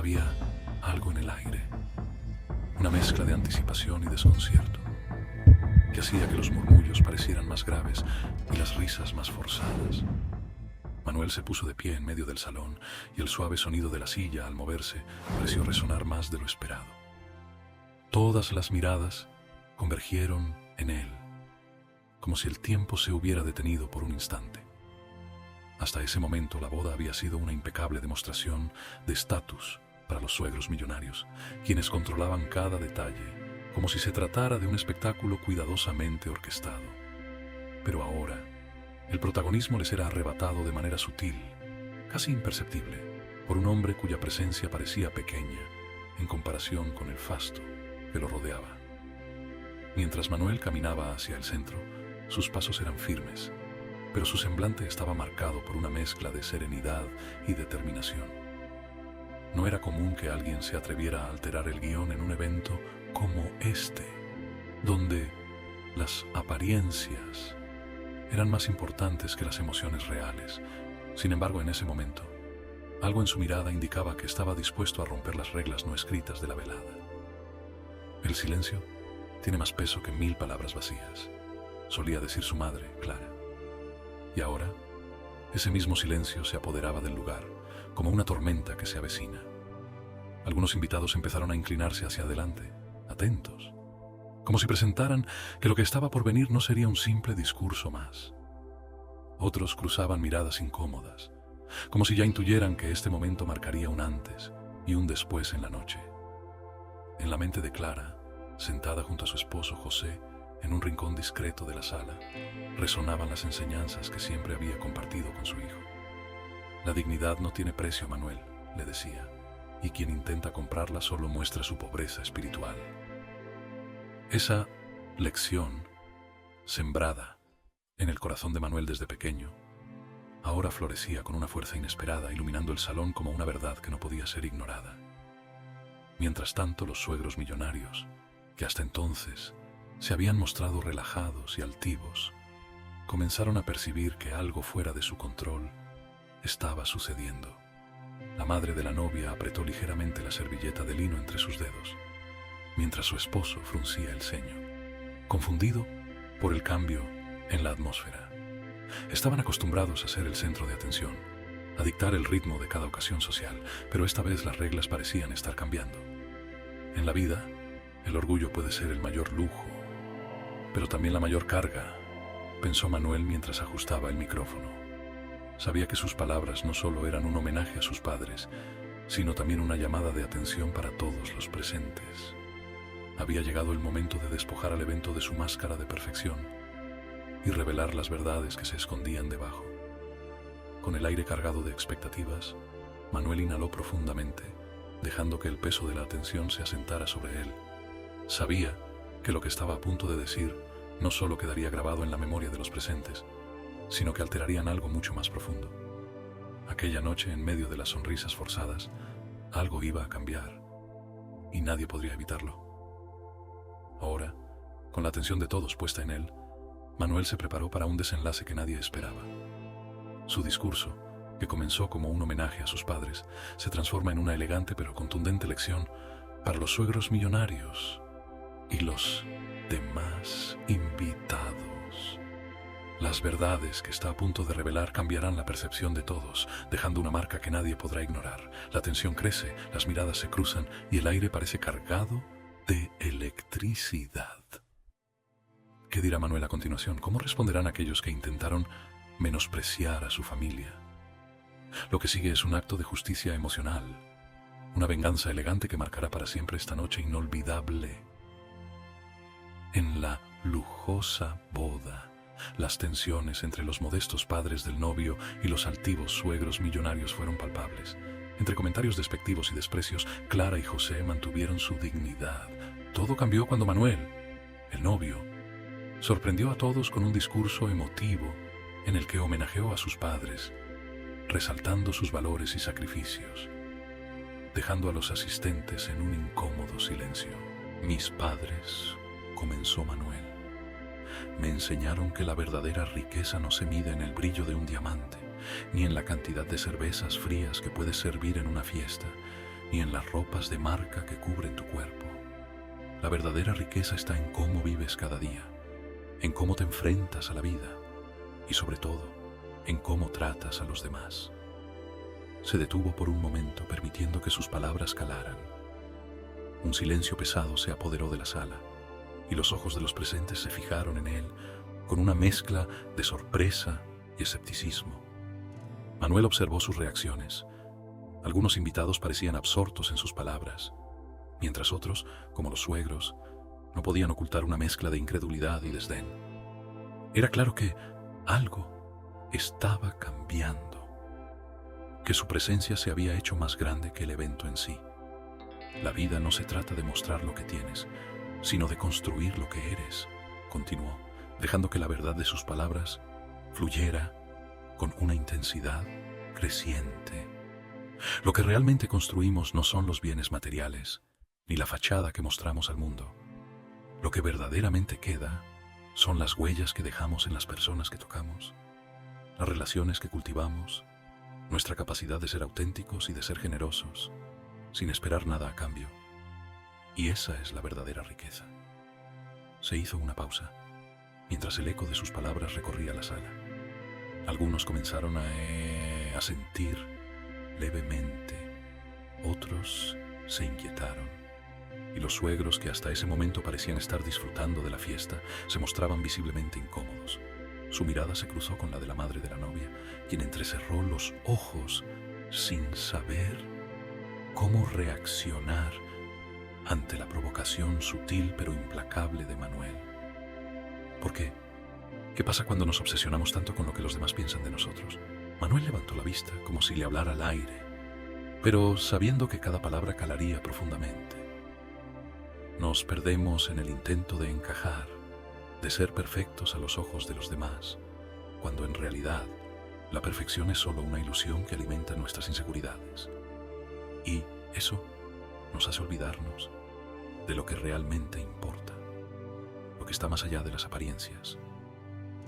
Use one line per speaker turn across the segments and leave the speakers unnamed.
Había algo en el aire, una mezcla de anticipación y desconcierto, que hacía que los murmullos parecieran más graves y las risas más forzadas. Manuel se puso de pie en medio del salón y el suave sonido de la silla al moverse pareció resonar más de lo esperado. Todas las miradas convergieron en él, como si el tiempo se hubiera detenido por un instante. Hasta ese momento la boda había sido una impecable demostración de estatus para los suegros millonarios, quienes controlaban cada detalle, como si se tratara de un espectáculo cuidadosamente orquestado. Pero ahora, el protagonismo les era arrebatado de manera sutil, casi imperceptible, por un hombre cuya presencia parecía pequeña en comparación con el fasto que lo rodeaba. Mientras Manuel caminaba hacia el centro, sus pasos eran firmes, pero su semblante estaba marcado por una mezcla de serenidad y determinación. No era común que alguien se atreviera a alterar el guión en un evento como este, donde las apariencias eran más importantes que las emociones reales. Sin embargo, en ese momento, algo en su mirada indicaba que estaba dispuesto a romper las reglas no escritas de la velada. El silencio tiene más peso que 1000 palabras vacías, solía decir su madre, Clara. Y ahora, ese mismo silencio se apoderaba del lugar, como una tormenta que se avecina. Algunos invitados empezaron a inclinarse hacia adelante, atentos, como si presentaran que lo que estaba por venir no sería un simple discurso más. Otros cruzaban miradas incómodas, como si ya intuyeran que este momento marcaría un antes y un después en la noche. En la mente de Clara, sentada junto a su esposo José, en un rincón discreto de la sala, resonaban las enseñanzas que siempre había compartido con su hijo. La dignidad no tiene precio, Manuel, le decía, y quien intenta comprarla solo muestra su pobreza espiritual. Esa lección, sembrada en el corazón de Manuel desde pequeño, ahora florecía con una fuerza inesperada, iluminando el salón como una verdad que no podía ser ignorada. Mientras tanto, los suegros millonarios, que hasta entonces se habían mostrado relajados y altivos, comenzaron a percibir que algo fuera de su control estaba sucediendo. La madre de la novia apretó ligeramente la servilleta de lino entre sus dedos, mientras su esposo fruncía el ceño, confundido por el cambio en la atmósfera. Estaban acostumbrados a ser el centro de atención, a dictar el ritmo de cada ocasión social, pero esta vez las reglas parecían estar cambiando. En la vida, el orgullo puede ser el mayor lujo, pero también la mayor carga, pensó Manuel mientras ajustaba el micrófono. Sabía que sus palabras no solo eran un homenaje a sus padres, sino también una llamada de atención para todos los presentes. Había llegado el momento de despojar al evento de su máscara de perfección y revelar las verdades que se escondían debajo. Con el aire cargado de expectativas, Manuel inhaló profundamente, dejando que el peso de la atención se asentara sobre él. Sabía que lo que estaba a punto de decir no solo quedaría grabado en la memoria de los presentes, sino que alterarían algo mucho más profundo. Aquella noche, en medio de las sonrisas forzadas, algo iba a cambiar, y nadie podría evitarlo. Ahora, con la atención de todos puesta en él, Manuel se preparó para un desenlace que nadie esperaba. Su discurso, que comenzó como un homenaje a sus padres, se transforma en una elegante pero contundente lección para los suegros millonarios y los demás invitados. Las verdades que está a punto de revelar cambiarán la percepción de todos, dejando una marca que nadie podrá ignorar. La tensión crece, las miradas se cruzan y el aire parece cargado de electricidad. ¿Qué dirá Manuel a continuación? ¿Cómo responderán aquellos que intentaron menospreciar a su familia? Lo que sigue es un acto de justicia emocional, una venganza elegante que marcará para siempre esta noche inolvidable. En la lujosa boda, las tensiones entre los modestos padres del novio y los altivos suegros millonarios fueron palpables. Entre comentarios despectivos y desprecios, Clara y José mantuvieron su dignidad. Todo cambió cuando Manuel, el novio, sorprendió a todos con un discurso emotivo en el que homenajeó a sus padres, resaltando sus valores y sacrificios, dejando a los asistentes en un incómodo silencio. Mis padres, comenzó Manuel, me enseñaron que la verdadera riqueza no se mide en el brillo de un diamante, ni en la cantidad de cervezas frías que puedes servir en una fiesta, ni en las ropas de marca que cubren tu cuerpo. La verdadera riqueza está en cómo vives cada día, en cómo te enfrentas a la vida y sobre todo en cómo tratas a los demás. Se detuvo por un momento, permitiendo que sus palabras calaran. Un silencio pesado se apoderó de la sala y los ojos de los presentes se fijaron en él con una mezcla de sorpresa y escepticismo. Manuel observó sus reacciones. Algunos invitados parecían absortos en sus palabras, mientras otros, como los suegros, no podían ocultar una mezcla de incredulidad y desdén. Era claro que algo estaba cambiando, que su presencia se había hecho más grande que el evento en sí. La vida no se trata de mostrar lo que tienes, sino de construir lo que eres, continuó, dejando que la verdad de sus palabras fluyera con una intensidad creciente. Lo que realmente construimos no son los bienes materiales, ni la fachada que mostramos al mundo. Lo que verdaderamente queda son las huellas que dejamos en las personas que tocamos, las relaciones que cultivamos, nuestra capacidad de ser auténticos y de ser generosos, sin esperar nada a cambio. Y esa es la verdadera riqueza. Se hizo una pausa, mientras el eco de sus palabras recorría la sala. Algunos comenzaron a sentir levemente, otros se inquietaron, y los suegros, que hasta ese momento parecían estar disfrutando de la fiesta, se mostraban visiblemente incómodos. Su mirada se cruzó con la de la madre de la novia, quien entrecerró los ojos sin saber cómo reaccionar ante la provocación sutil pero implacable de Manuel. ¿Por qué? ¿Qué pasa cuando nos obsesionamos tanto con lo que los demás piensan de nosotros? Manuel levantó la vista como si le hablara al aire, pero sabiendo que cada palabra calaría profundamente. Nos perdemos en el intento de encajar, de ser perfectos a los ojos de los demás, cuando en realidad la perfección es solo una ilusión que alimenta nuestras inseguridades. Y eso nos hace olvidarnos de lo que realmente importa, lo que está más allá de las apariencias,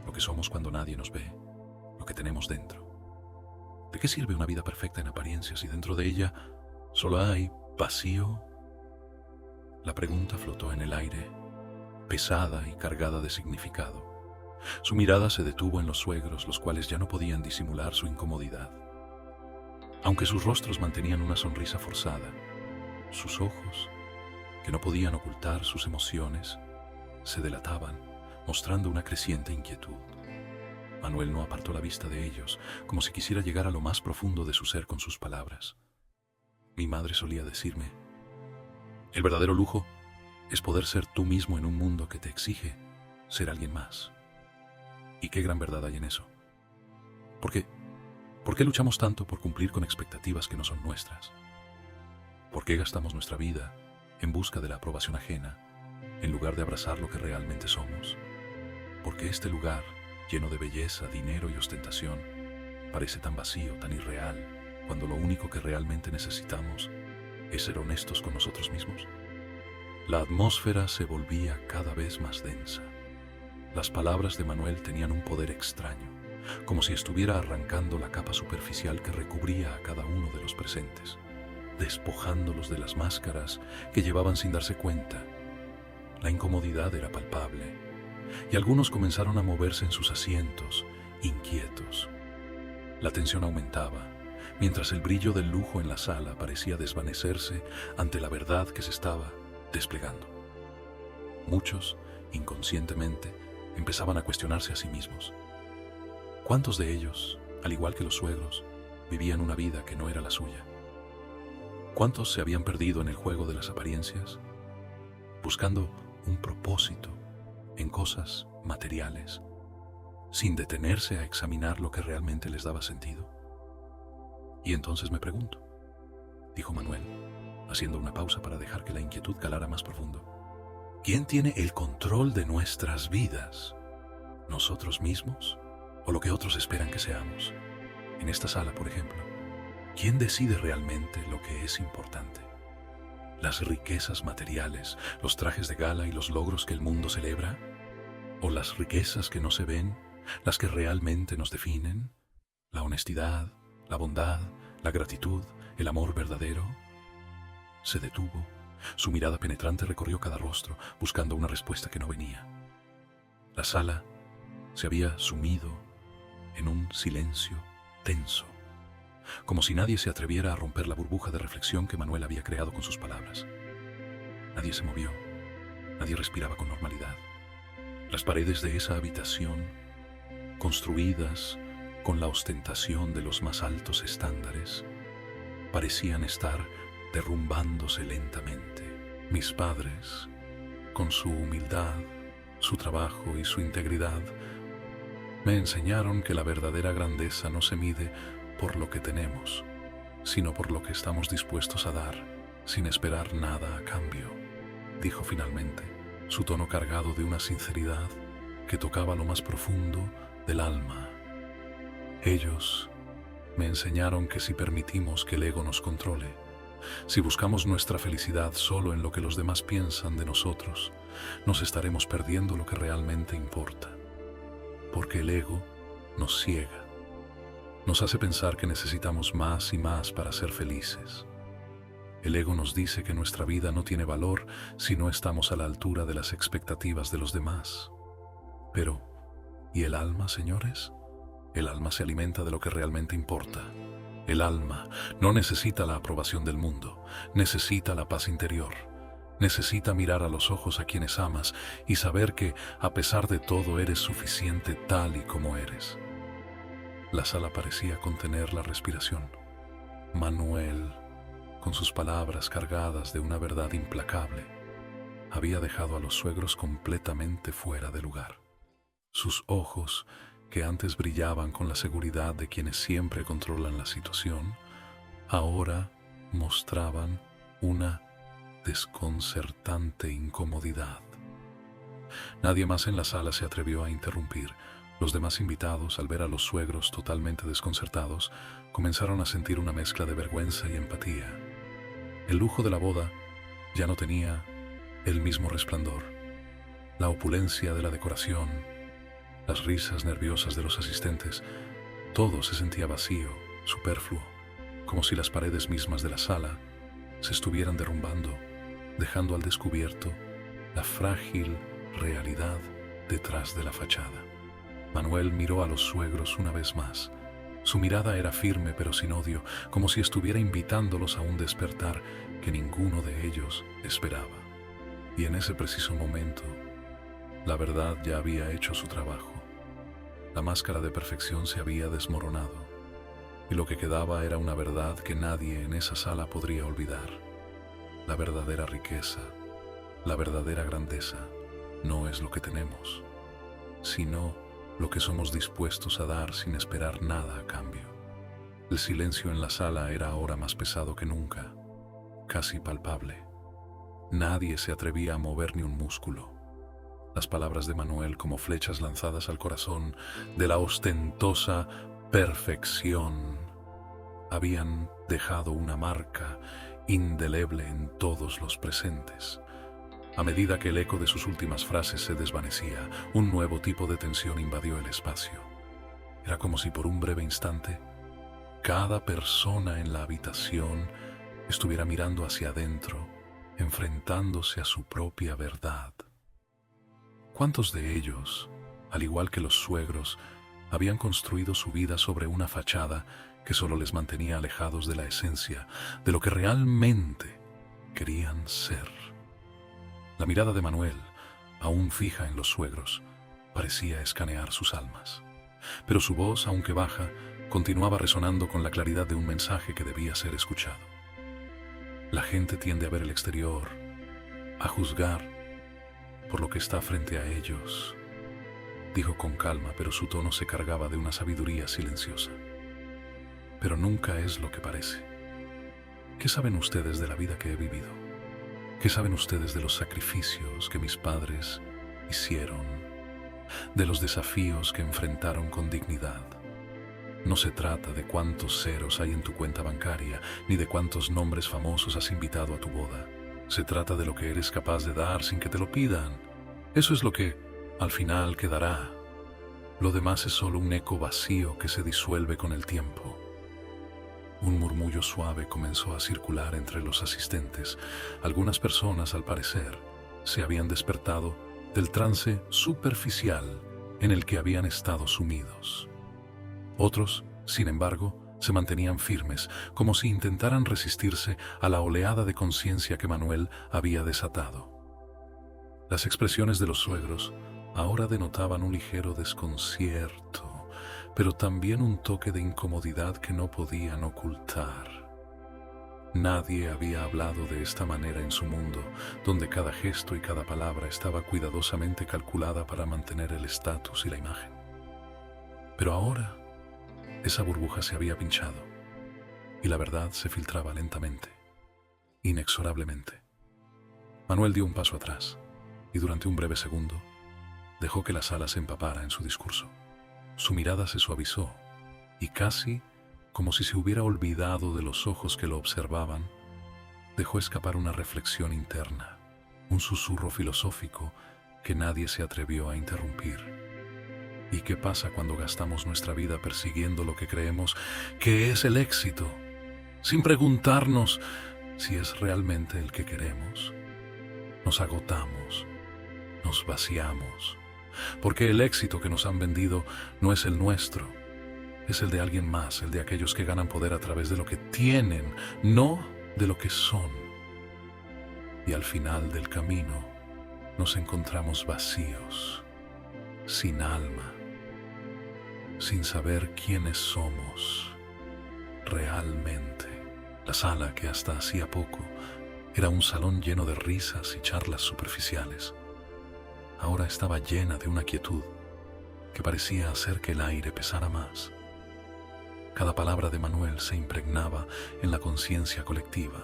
lo que somos cuando nadie nos ve, lo que tenemos dentro. ¿De qué sirve una vida perfecta en apariencias si dentro de ella solo hay vacío? La pregunta flotó en el aire, pesada y cargada de significado. Su mirada se detuvo en los suegros, los cuales ya no podían disimular su incomodidad. Aunque sus rostros mantenían una sonrisa forzada, sus ojos, que no podían ocultar sus emociones, se delataban, mostrando una creciente inquietud. Manuel no apartó la vista de ellos, como si quisiera llegar a lo más profundo de su ser con sus palabras. Mi madre solía decirme, el verdadero lujo es poder ser tú mismo en un mundo que te exige ser alguien más. ¿Y qué gran verdad hay en eso? ¿Por qué luchamos tanto por cumplir con expectativas que no son nuestras? ¿Por qué gastamos nuestra vida en busca de la aprobación ajena, en lugar de abrazar lo que realmente somos? ¿Por qué este lugar, lleno de belleza, dinero y ostentación, parece tan vacío, tan irreal, cuando lo único que realmente necesitamos es ser honestos con nosotros mismos? La atmósfera se volvía cada vez más densa. Las palabras de Manuel tenían un poder extraño, como si estuviera arrancando la capa superficial que recubría a cada uno de los presentes, despojándolos de las máscaras que llevaban sin darse cuenta. La incomodidad era palpable, y algunos comenzaron a moverse en sus asientos, inquietos. La tensión aumentaba, mientras el brillo del lujo en la sala parecía desvanecerse ante la verdad que se estaba desplegando. Muchos, inconscientemente, empezaban a cuestionarse a sí mismos. ¿Cuántos de ellos, al igual que los suegros, vivían una vida que no era la suya? ¿Cuántos se habían perdido en el juego de las apariencias, buscando un propósito en cosas materiales, sin detenerse a examinar lo que realmente les daba sentido? Y entonces me pregunto, dijo Manuel, haciendo una pausa para dejar que la inquietud calara más profundo. ¿Quién tiene el control de nuestras vidas? ¿Nosotros mismos o lo que otros esperan que seamos? En esta sala, por ejemplo, ¿quién decide realmente lo que es importante? ¿Las riquezas materiales, los trajes de gala y los logros que el mundo celebra? ¿O las riquezas que no se ven, las que realmente nos definen? ¿La honestidad, la bondad, la gratitud, el amor verdadero? Se detuvo. Su mirada penetrante recorrió cada rostro, buscando una respuesta que no venía. La sala se había sumido en un silencio tenso, como si nadie se atreviera a romper la burbuja de reflexión que Manuel había creado con sus palabras. Nadie se movió, nadie respiraba con normalidad. Las paredes de esa habitación, construidas con la ostentación de los más altos estándares, parecían estar derrumbándose lentamente. Mis padres, con su humildad, su trabajo y su integridad, me enseñaron que la verdadera grandeza no se mide por lo que tenemos, sino por lo que estamos dispuestos a dar, sin esperar nada a cambio, dijo finalmente, su tono cargado de una sinceridad que tocaba lo más profundo del alma. Ellos me enseñaron que si permitimos que el ego nos controle, si buscamos nuestra felicidad solo en lo que los demás piensan de nosotros, nos estaremos perdiendo lo que realmente importa. Porque el ego nos ciega, nos hace pensar que necesitamos más y más para ser felices. El ego nos dice que nuestra vida no tiene valor si no estamos a la altura de las expectativas de los demás. Pero, ¿y el alma, señores? El alma se alimenta de lo que realmente importa. El alma no necesita la aprobación del mundo, necesita la paz interior. Necesita mirar a los ojos a quienes amas y saber que, a pesar de todo, eres suficiente tal y como eres. La sala parecía contener la respiración. Manuel, con sus palabras cargadas de una verdad implacable, había dejado a los suegros completamente fuera de lugar. Sus ojos, que antes brillaban con la seguridad de quienes siempre controlan la situación, ahora mostraban una desconcertante incomodidad. Nadie más en la sala se atrevió a interrumpir. Los demás invitados, al ver a los suegros totalmente desconcertados, comenzaron a sentir una mezcla de vergüenza y empatía. El lujo de la boda ya no tenía el mismo resplandor. La opulencia de la decoración, las risas nerviosas de los asistentes, todo se sentía vacío, superfluo, como si las paredes mismas de la sala se estuvieran derrumbando, dejando al descubierto la frágil realidad detrás de la fachada. Manuel miró a los suegros una vez más. Su mirada era firme pero sin odio, como si estuviera invitándolos a un despertar que ninguno de ellos esperaba. Y en ese preciso momento, la verdad ya había hecho su trabajo. La máscara de perfección se había desmoronado, y lo que quedaba era una verdad que nadie en esa sala podría olvidar. La verdadera riqueza, la verdadera grandeza, no es lo que tenemos, sino lo que somos dispuestos a dar sin esperar nada a cambio. El silencio en la sala era ahora más pesado que nunca, casi palpable. Nadie se atrevía a mover ni un músculo. Las palabras de Manuel, como flechas lanzadas al corazón de la ostentosa perfección, habían dejado una marca indeleble en todos los presentes. A medida que el eco de sus últimas frases se desvanecía, un nuevo tipo de tensión invadió el espacio. Era como si por un breve instante, cada persona en la habitación estuviera mirando hacia adentro, enfrentándose a su propia verdad. ¿Cuántos de ellos, al igual que los suegros, habían construido su vida sobre una fachada que solo les mantenía alejados de la esencia, de lo que realmente querían ser? La mirada de Manuel, aún fija en los suegros, parecía escanear sus almas. Pero su voz, aunque baja, continuaba resonando con la claridad de un mensaje que debía ser escuchado. La gente tiende a ver el exterior, a juzgar por lo que está frente a ellos, dijo con calma, pero su tono se cargaba de una sabiduría silenciosa. Pero nunca es lo que parece. ¿Qué saben ustedes de la vida que he vivido? ¿Qué saben ustedes de los sacrificios que mis padres hicieron? De los desafíos que enfrentaron con dignidad. No se trata de cuántos ceros hay en tu cuenta bancaria, ni de cuántos nombres famosos has invitado a tu boda. Se trata de lo que eres capaz de dar sin que te lo pidan. Eso es lo que, al final, quedará. Lo demás es solo un eco vacío que se disuelve con el tiempo. Un murmullo suave comenzó a circular entre los asistentes. Algunas personas, al parecer, se habían despertado del trance superficial en el que habían estado sumidos. Otros, sin embargo, se mantenían firmes, como si intentaran resistirse a la oleada de conciencia que Manuel había desatado. Las expresiones de los suegros ahora denotaban un ligero desconcierto, pero también un toque de incomodidad que no podían ocultar. Nadie había hablado de esta manera en su mundo, donde cada gesto y cada palabra estaba cuidadosamente calculada para mantener el estatus y la imagen. Pero ahora, esa burbuja se había pinchado, y la verdad se filtraba lentamente, inexorablemente. Manuel dio un paso atrás, y durante un breve segundo, dejó que la sala se empapara en su discurso. Su mirada se suavizó, y casi como si se hubiera olvidado de los ojos que lo observaban, dejó escapar una reflexión interna, un susurro filosófico que nadie se atrevió a interrumpir. ¿Y qué pasa cuando gastamos nuestra vida persiguiendo lo que creemos que es el éxito, sin preguntarnos si es realmente el que queremos? Nos agotamos, nos vaciamos, porque el éxito que nos han vendido no es el nuestro, es el de alguien más, el de aquellos que ganan poder a través de lo que tienen, no de lo que son. Y al final del camino nos encontramos vacíos, sin alma, sin saber quiénes somos realmente. La sala, que hasta hacía poco era un salón lleno de risas y charlas superficiales, ahora estaba llena de una quietud que parecía hacer que el aire pesara más. Cada palabra de Manuel se impregnaba en la conciencia colectiva,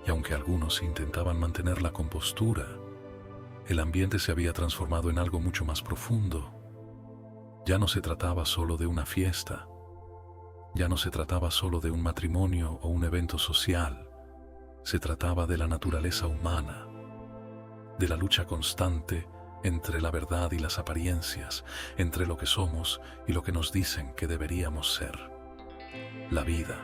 y aunque algunos intentaban mantener la compostura, el ambiente se había transformado en algo mucho más profundo. Ya no se trataba solo de una fiesta, ya no se trataba solo de un matrimonio o un evento social, se trataba de la naturaleza humana, de la lucha constante entre la verdad y las apariencias, entre lo que somos y lo que nos dicen que deberíamos ser. La vida,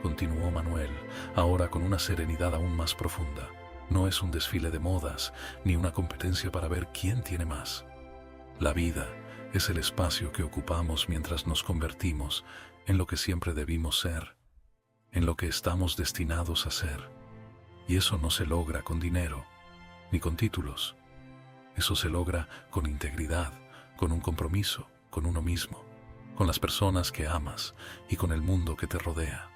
continuó Manuel, ahora con una serenidad aún más profunda, no es un desfile de modas, ni una competencia para ver quién tiene más. La vida es el espacio que ocupamos mientras nos convertimos en lo que siempre debimos ser, en lo que estamos destinados a ser. Y eso no se logra con dinero, ni con títulos. Eso se logra con integridad, con un compromiso, con uno mismo, con las personas que amas y con el mundo que te rodea.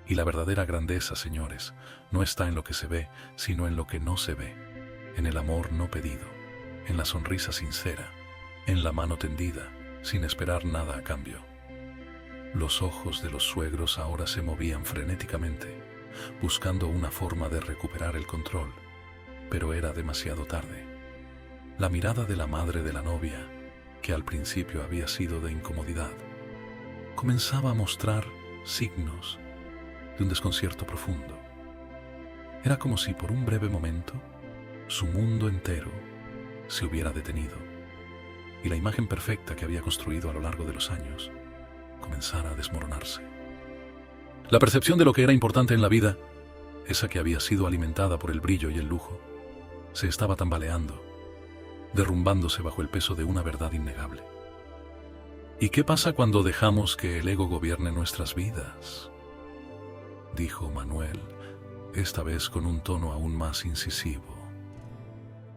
Y la verdadera grandeza, señores, no está en lo que se ve, sino en lo que no se ve, en el amor no pedido, en la sonrisa sincera, en la mano tendida, sin esperar nada a cambio. Los ojos de los suegros ahora se movían frenéticamente, buscando una forma de recuperar el control, pero era demasiado tarde. La mirada de la madre de la novia, que al principio había sido de incomodidad, comenzaba a mostrar signos de un desconcierto profundo. Era como si por un breve momento su mundo entero se hubiera detenido y la imagen perfecta que había construido a lo largo de los años comenzara a desmoronarse. La percepción de lo que era importante en la vida, esa que había sido alimentada por el brillo y el lujo, se estaba tambaleando, derrumbándose bajo el peso de una verdad innegable. ¿Y qué pasa cuando dejamos que el ego gobierne nuestras vidas?, dijo Manuel, esta vez con un tono aún más incisivo.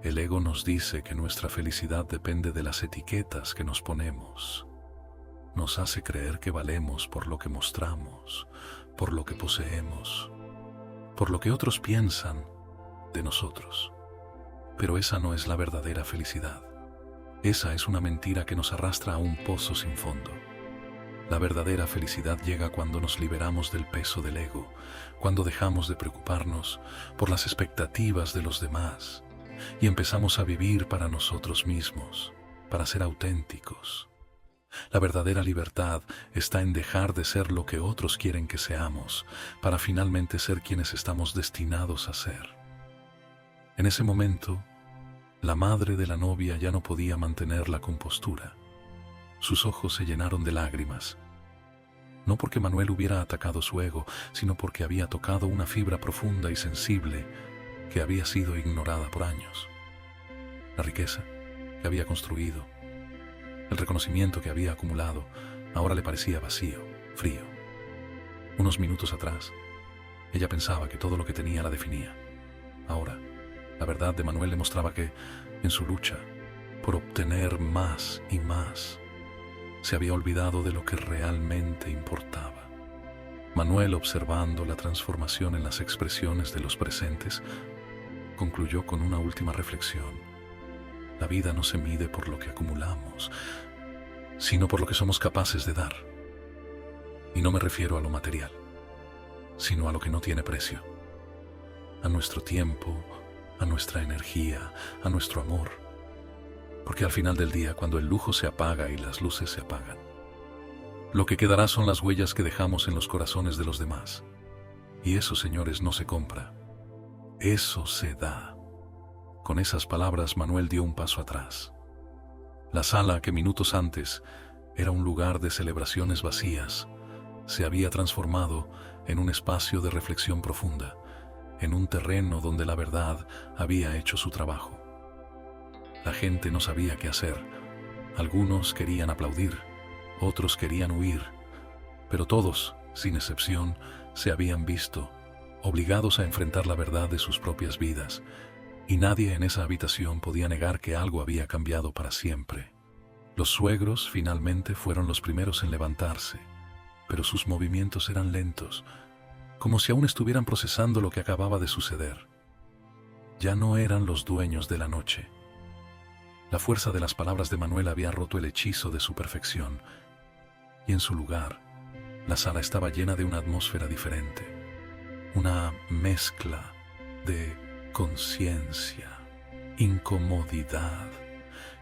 El ego nos dice que nuestra felicidad depende de las etiquetas que nos ponemos. Nos hace creer que valemos por lo que mostramos, por lo que poseemos, por lo que otros piensan de nosotros. Pero esa no es la verdadera felicidad. Esa es una mentira que nos arrastra a un pozo sin fondo. La verdadera felicidad llega cuando nos liberamos del peso del ego, cuando dejamos de preocuparnos por las expectativas de los demás y empezamos a vivir para nosotros mismos, para ser auténticos. La verdadera libertad está en dejar de ser lo que otros quieren que seamos, para finalmente ser quienes estamos destinados a ser. En ese momento, la madre de la novia ya no podía mantener la compostura. Sus ojos se llenaron de lágrimas. no porque Manuel hubiera atacado su ego, sino porque había tocado una fibra profunda y sensible que había sido ignorada por años. La riqueza que había construido, el reconocimiento que había acumulado, ahora le parecía vacío, frío. Unos minutos atrás, ella pensaba que todo lo que tenía la definía. Ahora, la verdad de Manuel le mostraba que, en su lucha por obtener más y más, se había olvidado de lo que realmente importaba. Manuel, observando la transformación en las expresiones de los presentes, concluyó con una última reflexión. La vida no se mide por lo que acumulamos, sino por lo que somos capaces de dar. Y no me refiero a lo material, sino a lo que no tiene precio. A nuestro tiempo, a nuestra energía, a nuestro amor. Porque al final del día, cuando el lujo se apaga y las luces se apagan, lo que quedará son las huellas que dejamos en los corazones de los demás. Y eso, señores, no se compra. Eso se da. Con esas palabras, Manuel dio un paso atrás. La sala, que minutos antes era un lugar de celebraciones vacías, se había transformado en un espacio de reflexión profunda, en un terreno donde la verdad había hecho su trabajo. La gente no sabía qué hacer. Algunos querían aplaudir, otros querían huir, pero todos, sin excepción, se habían visto obligados a enfrentar la verdad de sus propias vidas, y nadie en esa habitación podía negar que algo había cambiado para siempre. Los suegros finalmente fueron los primeros en levantarse, pero sus movimientos eran lentos, como si aún estuvieran procesando lo que acababa de suceder. Ya no eran los dueños de la noche. La fuerza de las palabras de Manuel había roto el hechizo de su perfección, y en su lugar, la sala estaba llena de una atmósfera diferente, una mezcla de conciencia, incomodidad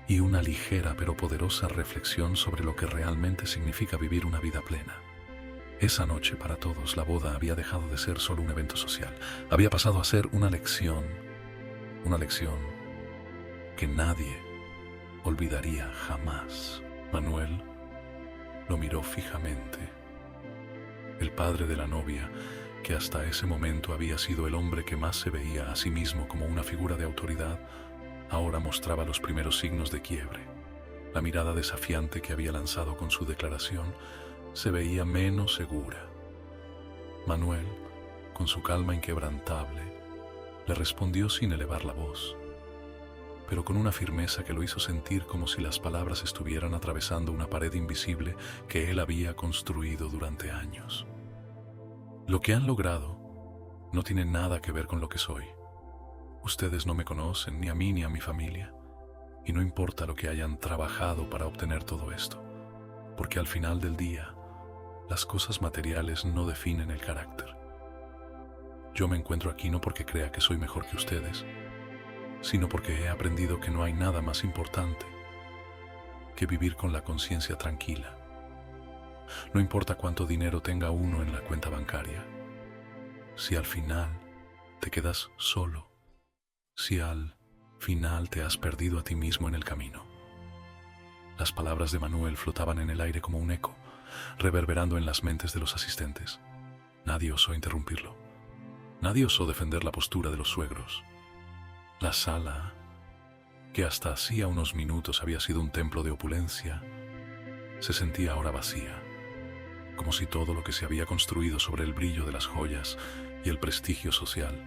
y una ligera pero poderosa reflexión sobre lo que realmente significa vivir una vida plena. Esa noche, para todos, la boda había dejado de ser solo un evento social, había pasado a ser una lección que nadie olvidaría jamás. Manuel lo miró fijamente. El padre de la novia, que hasta ese momento había sido el hombre que más se veía a sí mismo como una figura de autoridad, ahora mostraba los primeros signos de quiebre. La mirada desafiante que había lanzado con su declaración se veía menos segura. Manuel, con su calma inquebrantable, le respondió sin elevar la voz, pero con una firmeza que lo hizo sentir como si las palabras estuvieran atravesando una pared invisible que él había construido durante años. Lo que han logrado no tiene nada que ver con lo que soy. Ustedes no me conocen, ni a mí ni a mi familia, y no importa lo que hayan trabajado para obtener todo esto, porque al final del día, las cosas materiales no definen el carácter. Yo me encuentro aquí no porque crea que soy mejor que ustedes, sino porque he aprendido que no hay nada más importante que vivir con la conciencia tranquila. No importa cuánto dinero tenga uno en la cuenta bancaria, si al final te quedas solo, si al final te has perdido a ti mismo en el camino. Las palabras de Manuel flotaban en el aire como un eco, reverberando en las mentes de los asistentes. Nadie osó interrumpirlo. Nadie osó defender la postura de los suegros. La sala, que hasta hacía unos minutos había sido un templo de opulencia, se sentía ahora vacía, como si todo lo que se había construido sobre el brillo de las joyas y el prestigio social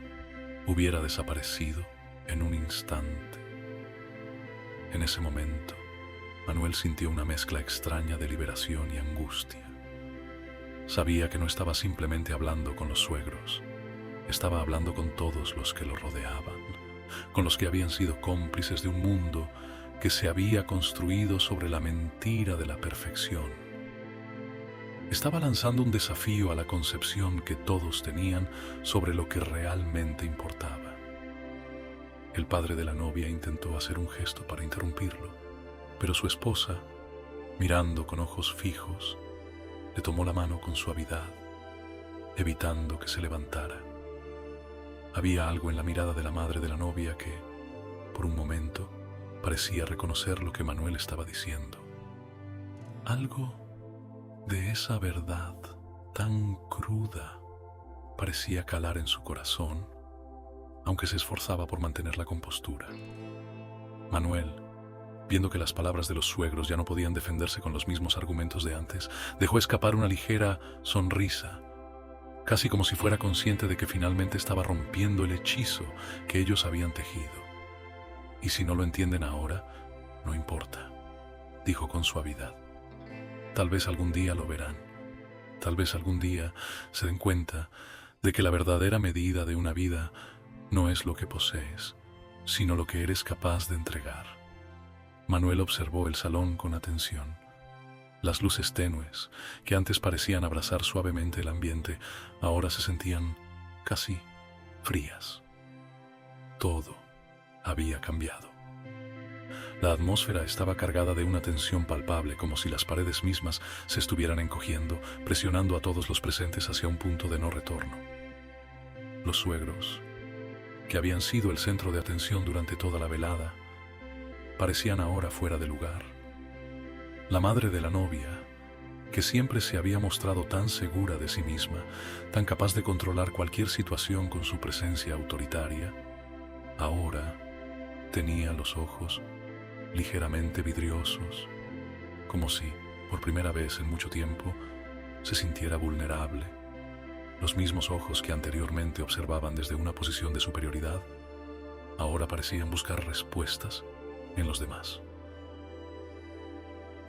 hubiera desaparecido en un instante. En ese momento, Manuel sintió una mezcla extraña de liberación y angustia. Sabía que no estaba simplemente hablando con los suegros, estaba hablando con todos los que lo rodeaban, con los que habían sido cómplices de un mundo que se había construido sobre la mentira de la perfección. Estaba lanzando un desafío a la concepción que todos tenían sobre lo que realmente importaba. El padre de la novia intentó hacer un gesto para interrumpirlo, pero su esposa, mirando con ojos fijos, le tomó la mano con suavidad, evitando que se levantara. Había algo en la mirada de la madre de la novia que, por un momento, parecía reconocer lo que Manuel estaba diciendo. Algo de esa verdad tan cruda, parecía calar en su corazón, aunque se esforzaba por mantener la compostura. Manuel, viendo que las palabras de los suegros ya no podían defenderse con los mismos argumentos de antes, dejó escapar una ligera sonrisa, casi como si fuera consciente de que finalmente estaba rompiendo el hechizo que ellos habían tejido. Y si no lo entienden ahora, no importa, dijo con suavidad. Tal vez algún día lo verán. Tal vez algún día se den cuenta de que la verdadera medida de una vida no es lo que posees, sino lo que eres capaz de entregar. Manuel observó el salón con atención. Las luces tenues, que antes parecían abrazar suavemente el ambiente, ahora se sentían casi frías. Todo había cambiado. La atmósfera estaba cargada de una tensión palpable, como si las paredes mismas se estuvieran encogiendo, presionando a todos los presentes hacia un punto de no retorno. Los suegros, que habían sido el centro de atención durante toda la velada, parecían ahora fuera de lugar. La madre de la novia, que siempre se había mostrado tan segura de sí misma, tan capaz de controlar cualquier situación con su presencia autoritaria, ahora tenía los ojos ligeramente vidriosos, como si, por primera vez en mucho tiempo, se sintiera vulnerable. Los mismos ojos que anteriormente observaban desde una posición de superioridad, ahora parecían buscar respuestas en los demás.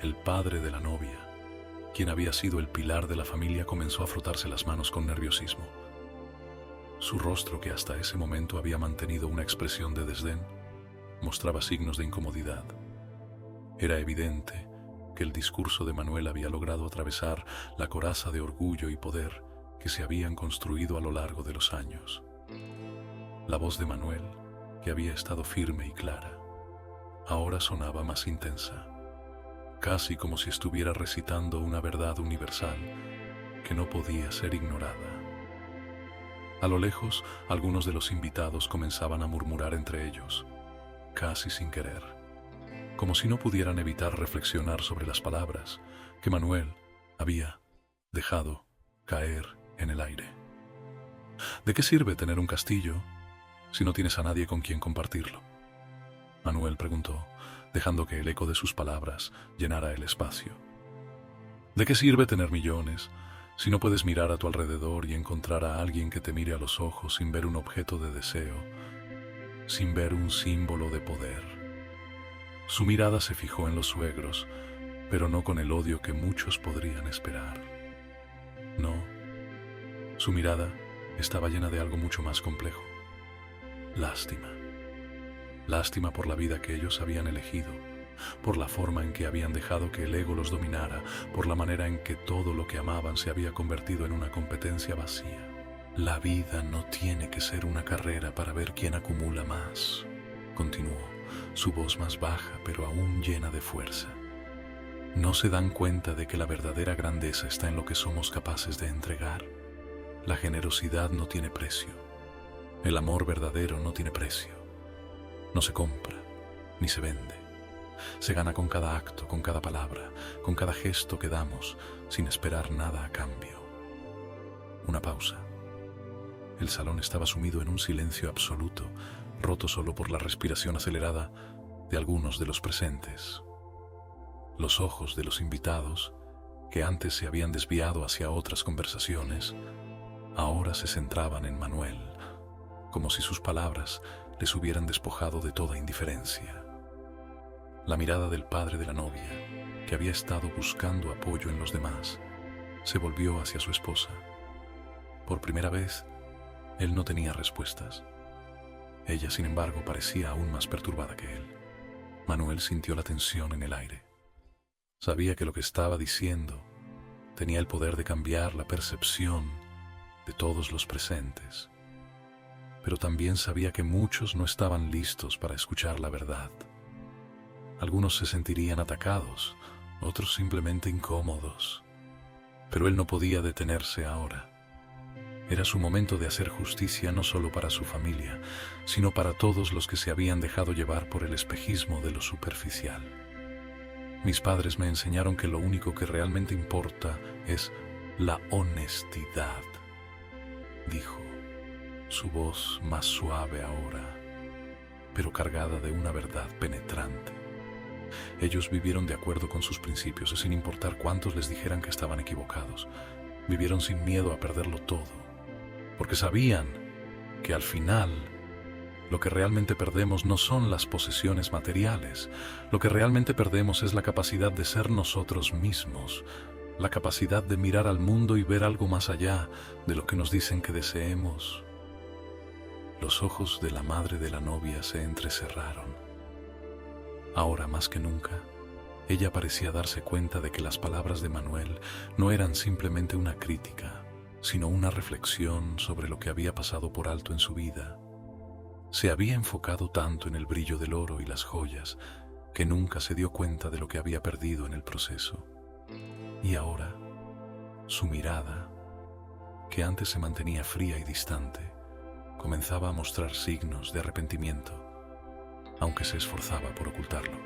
El padre de la novia, quien había sido el pilar de la familia, comenzó a frotarse las manos con nerviosismo. Su rostro, que hasta ese momento había mantenido una expresión de desdén, mostraba signos de incomodidad. Era evidente que el discurso de Manuel había logrado atravesar la coraza de orgullo y poder que se habían construido a lo largo de los años. La voz de Manuel, que había estado firme y clara, ahora sonaba más intensa, casi como si estuviera recitando una verdad universal que no podía ser ignorada. A lo lejos, algunos de los invitados comenzaban a murmurar entre ellos, casi sin querer, como si no pudieran evitar reflexionar sobre las palabras que Manuel había dejado caer en el aire. ¿De qué sirve tener un castillo si no tienes a nadie con quien compartirlo?, Manuel preguntó, dejando que el eco de sus palabras llenara el espacio. ¿De qué sirve tener millones si no puedes mirar a tu alrededor y encontrar a alguien que te mire a los ojos sin ver un objeto de deseo, sin ver un símbolo de poder? Su mirada se fijó en los suegros, pero no con el odio que muchos podrían esperar. No, su mirada estaba llena de algo mucho más complejo. Lástima. Lástima por la vida que ellos habían elegido, por la forma en que habían dejado que el ego los dominara, por la manera en que todo lo que amaban se había convertido en una competencia vacía. La vida no tiene que ser una carrera para ver quién acumula más, continuó, su voz más baja pero aún llena de fuerza. ¿No se dan cuenta de que la verdadera grandeza está en lo que somos capaces de entregar? La generosidad no tiene precio. El amor verdadero no tiene precio. No se compra, ni se vende. Se gana con cada acto, con cada palabra, con cada gesto que damos, sin esperar nada a cambio. Una pausa. El salón estaba sumido en un silencio absoluto, roto solo por la respiración acelerada de algunos de los presentes. Los ojos de los invitados, que antes se habían desviado hacia otras conversaciones, ahora se centraban en Manuel, como si sus palabras les hubieran despojado de toda indiferencia. La mirada del padre de la novia, que había estado buscando apoyo en los demás, se volvió hacia su esposa. Por primera vez, él no tenía respuestas. Ella, sin embargo, parecía aún más perturbada que él. Manuel sintió la tensión en el aire. Sabía que lo que estaba diciendo tenía el poder de cambiar la percepción de todos los presentes. Pero también sabía que muchos no estaban listos para escuchar la verdad. Algunos se sentirían atacados, otros simplemente incómodos. Pero él no podía detenerse ahora. Era su momento de hacer justicia no solo para su familia, sino para todos los que se habían dejado llevar por el espejismo de lo superficial. Mis padres me enseñaron que lo único que realmente importa es la honestidad, dijo, su voz más suave ahora, pero cargada de una verdad penetrante. Ellos vivieron de acuerdo con sus principios, sin importar cuántos les dijeran que estaban equivocados. Vivieron sin miedo a perderlo todo, porque sabían que al final lo que realmente perdemos no son las posesiones materiales. Lo que realmente perdemos es la capacidad de ser nosotros mismos, la capacidad de mirar al mundo y ver algo más allá de lo que nos dicen que deseemos. Los ojos de la madre de la novia se entrecerraron. Ahora más que nunca, ella parecía darse cuenta de que las palabras de Manuel no eran simplemente una crítica, sino una reflexión sobre lo que había pasado por alto en su vida. Se había enfocado tanto en el brillo del oro y las joyas que nunca se dio cuenta de lo que había perdido en el proceso. Y ahora, su mirada, que antes se mantenía fría y distante, comenzaba a mostrar signos de arrepentimiento, aunque se esforzaba por ocultarlo.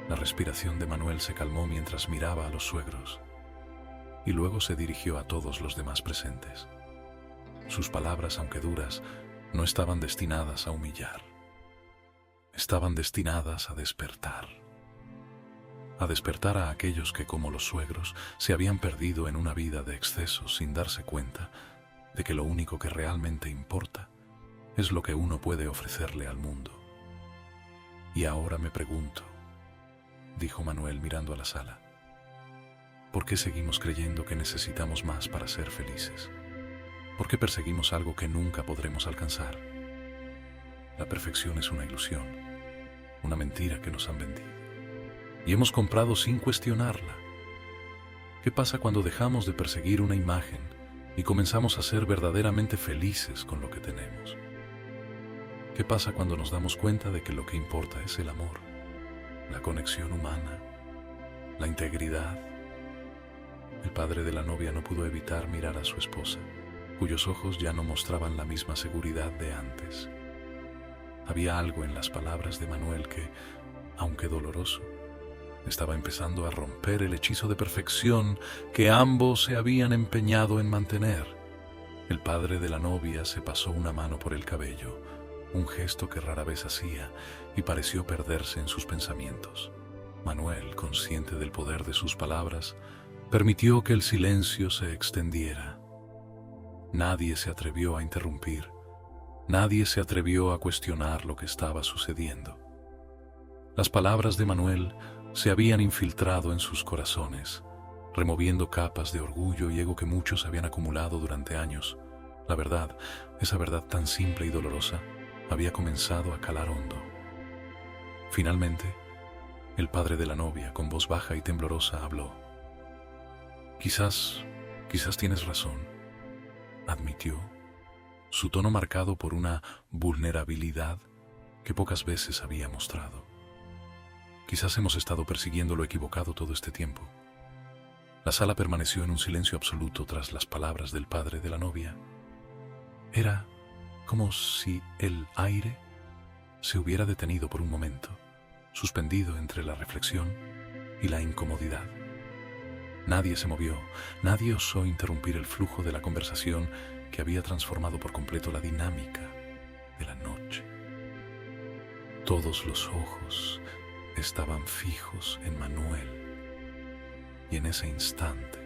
La respiración de Manuel se calmó mientras miraba a los suegros, y luego se dirigió a todos los demás presentes. Sus palabras, aunque duras, no estaban destinadas a humillar. Estaban destinadas a despertar. A despertar a aquellos que, como los suegros, se habían perdido en una vida de excesos sin darse cuenta de que lo único que realmente importa es lo que uno puede ofrecerle al mundo. Y ahora me pregunto, dijo Manuel mirando a la sala, ¿por qué seguimos creyendo que necesitamos más para ser felices? ¿Por qué perseguimos algo que nunca podremos alcanzar? La perfección es una ilusión, una mentira que nos han vendido. Y hemos comprado sin cuestionarla. ¿Qué pasa cuando dejamos de perseguir una imagen y comenzamos a ser verdaderamente felices con lo que tenemos? ¿Qué pasa cuando nos damos cuenta de que lo que importa es el amor, la conexión humana, la integridad? El padre de la novia no pudo evitar mirar a su esposa, cuyos ojos ya no mostraban la misma seguridad de antes. Había algo en las palabras de Manuel que, aunque doloroso, estaba empezando a romper el hechizo de perfección que ambos se habían empeñado en mantener. El padre de la novia se pasó una mano por el cabello, un gesto que rara vez hacía, y pareció perderse en sus pensamientos. Manuel, consciente del poder de sus palabras, permitió que el silencio se extendiera. Nadie se atrevió a interrumpir, nadie se atrevió a cuestionar lo que estaba sucediendo. Las palabras de Manuel se habían infiltrado en sus corazones, removiendo capas de orgullo y ego que muchos habían acumulado durante años. La verdad, esa verdad tan simple y dolorosa, había comenzado a calar hondo. Finalmente, el padre de la novia, con voz baja y temblorosa, habló. Quizás tienes razón, admitió, su tono marcado por una vulnerabilidad que pocas veces había mostrado. Quizás hemos estado persiguiendo lo equivocado todo este tiempo. La sala permaneció en un silencio absoluto tras las palabras del padre de la novia. Era como si el aire se hubiera detenido por un momento, suspendido entre la reflexión y la incomodidad. Nadie se movió, nadie osó interrumpir el flujo de la conversación que había transformado por completo la dinámica de la noche. Todos los ojos estaban fijos en Manuel, y en ese instante,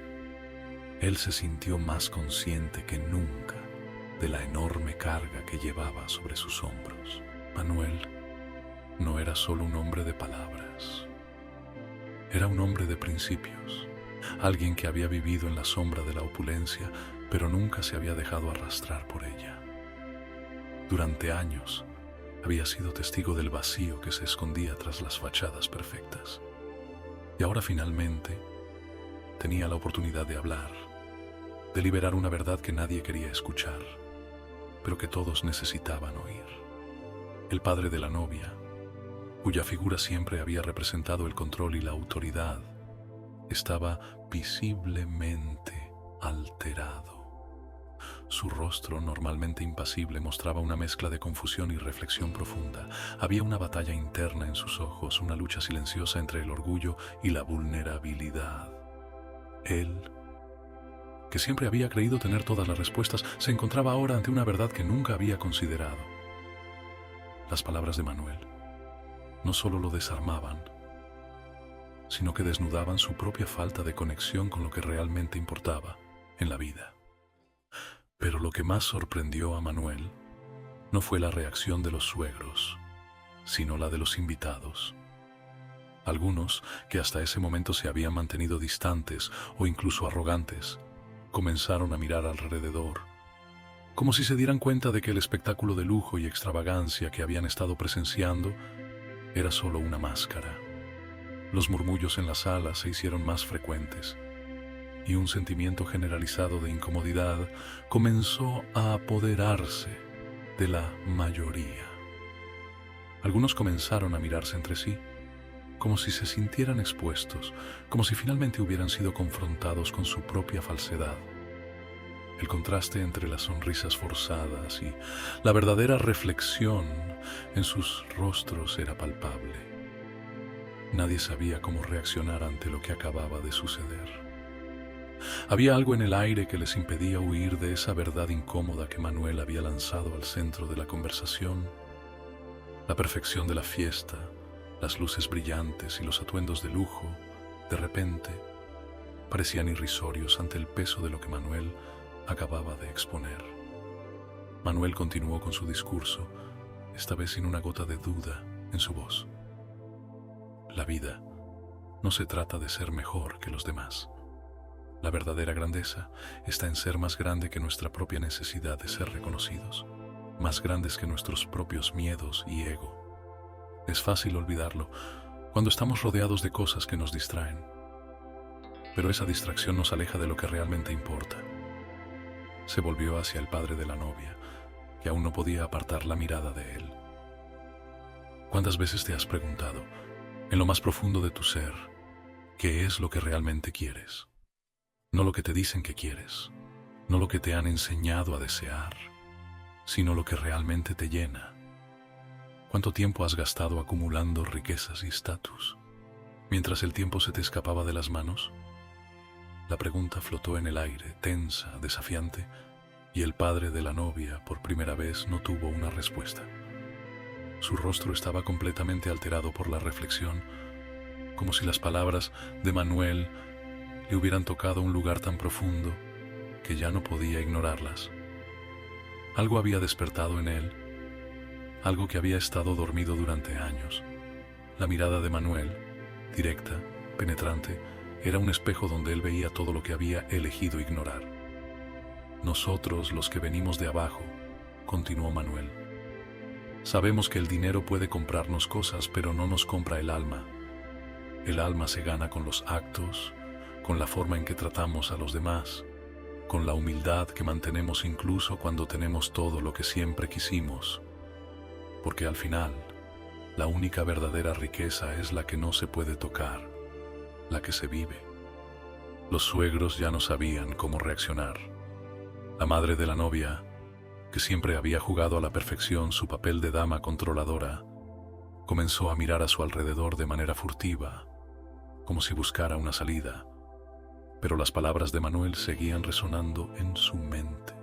él se sintió más consciente que nunca de la enorme carga que llevaba sobre sus hombros. Manuel no era solo un hombre de palabras, era un hombre de principios, alguien que había vivido en la sombra de la opulencia, pero nunca se había dejado arrastrar por ella. Durante años, había sido testigo del vacío que se escondía tras las fachadas perfectas. Y ahora finalmente tenía la oportunidad de hablar, de liberar una verdad que nadie quería escuchar, pero que todos necesitaban oír. El padre de la novia, cuya figura siempre había representado el control y la autoridad, estaba visiblemente alterado. Su rostro, normalmente impasible, mostraba una mezcla de confusión y reflexión profunda. Había una batalla interna en sus ojos, una lucha silenciosa entre el orgullo y la vulnerabilidad. Él, que siempre había creído tener todas las respuestas, se encontraba ahora ante una verdad que nunca había considerado. Las palabras de Manuel no solo lo desarmaban, sino que desnudaban su propia falta de conexión con lo que realmente importaba en la vida. Pero lo que más sorprendió a Manuel no fue la reacción de los suegros, sino la de los invitados. Algunos, que hasta ese momento se habían mantenido distantes o incluso arrogantes, comenzaron a mirar alrededor, como si se dieran cuenta de que el espectáculo de lujo y extravagancia que habían estado presenciando era solo una máscara. Los murmullos en la sala se hicieron más frecuentes, y un sentimiento generalizado de incomodidad comenzó a apoderarse de la mayoría. Algunos comenzaron a mirarse entre sí, como si se sintieran expuestos, como si finalmente hubieran sido confrontados con su propia falsedad. El contraste entre las sonrisas forzadas y la verdadera reflexión en sus rostros era palpable. Nadie sabía cómo reaccionar ante lo que acababa de suceder. Había algo en el aire que les impedía huir de esa verdad incómoda que Manuel había lanzado al centro de la conversación. La perfección de la fiesta, las luces brillantes y los atuendos de lujo, de repente, parecían irrisorios ante el peso de lo que Manuel acababa de exponer. Manuel continuó con su discurso, esta vez sin una gota de duda en su voz. La vida no se trata de ser mejor que los demás. La verdadera grandeza está en ser más grande que nuestra propia necesidad de ser reconocidos, más grandes que nuestros propios miedos y ego. Es fácil olvidarlo cuando estamos rodeados de cosas que nos distraen, pero esa distracción nos aleja de lo que realmente importa. Se volvió hacia el padre de la novia, que aún no podía apartar la mirada de él. ¿Cuántas veces te has preguntado, en lo más profundo de tu ser, qué es lo que realmente quieres? No lo que te dicen que quieres, no lo que te han enseñado a desear, sino lo que realmente te llena. ¿Cuánto tiempo has gastado acumulando riquezas y estatus, mientras el tiempo se te escapaba de las manos? La pregunta flotó en el aire, tensa, desafiante, y el padre de la novia, por primera vez, no tuvo una respuesta. Su rostro estaba completamente alterado por la reflexión, como si las palabras de Manuel le hubieran tocado un lugar tan profundo que ya no podía ignorarlas. Algo había despertado en él, algo que había estado dormido durante años. La mirada de Manuel, directa, penetrante, era un espejo donde él veía todo lo que había elegido ignorar. Nosotros, los que venimos de abajo, continuó Manuel, sabemos que el dinero puede comprarnos cosas, pero no nos compra el alma. El alma se gana con los actos, con la forma en que tratamos a los demás, con la humildad que mantenemos incluso cuando tenemos todo lo que siempre quisimos. Porque al final, la única verdadera riqueza es la que no se puede tocar, la que se vive. Los suegros ya no sabían cómo reaccionar. La madre de la novia, que siempre había jugado a la perfección su papel de dama controladora, comenzó a mirar a su alrededor de manera furtiva, como si buscara una salida. Pero las palabras de Manuel seguían resonando en su mente.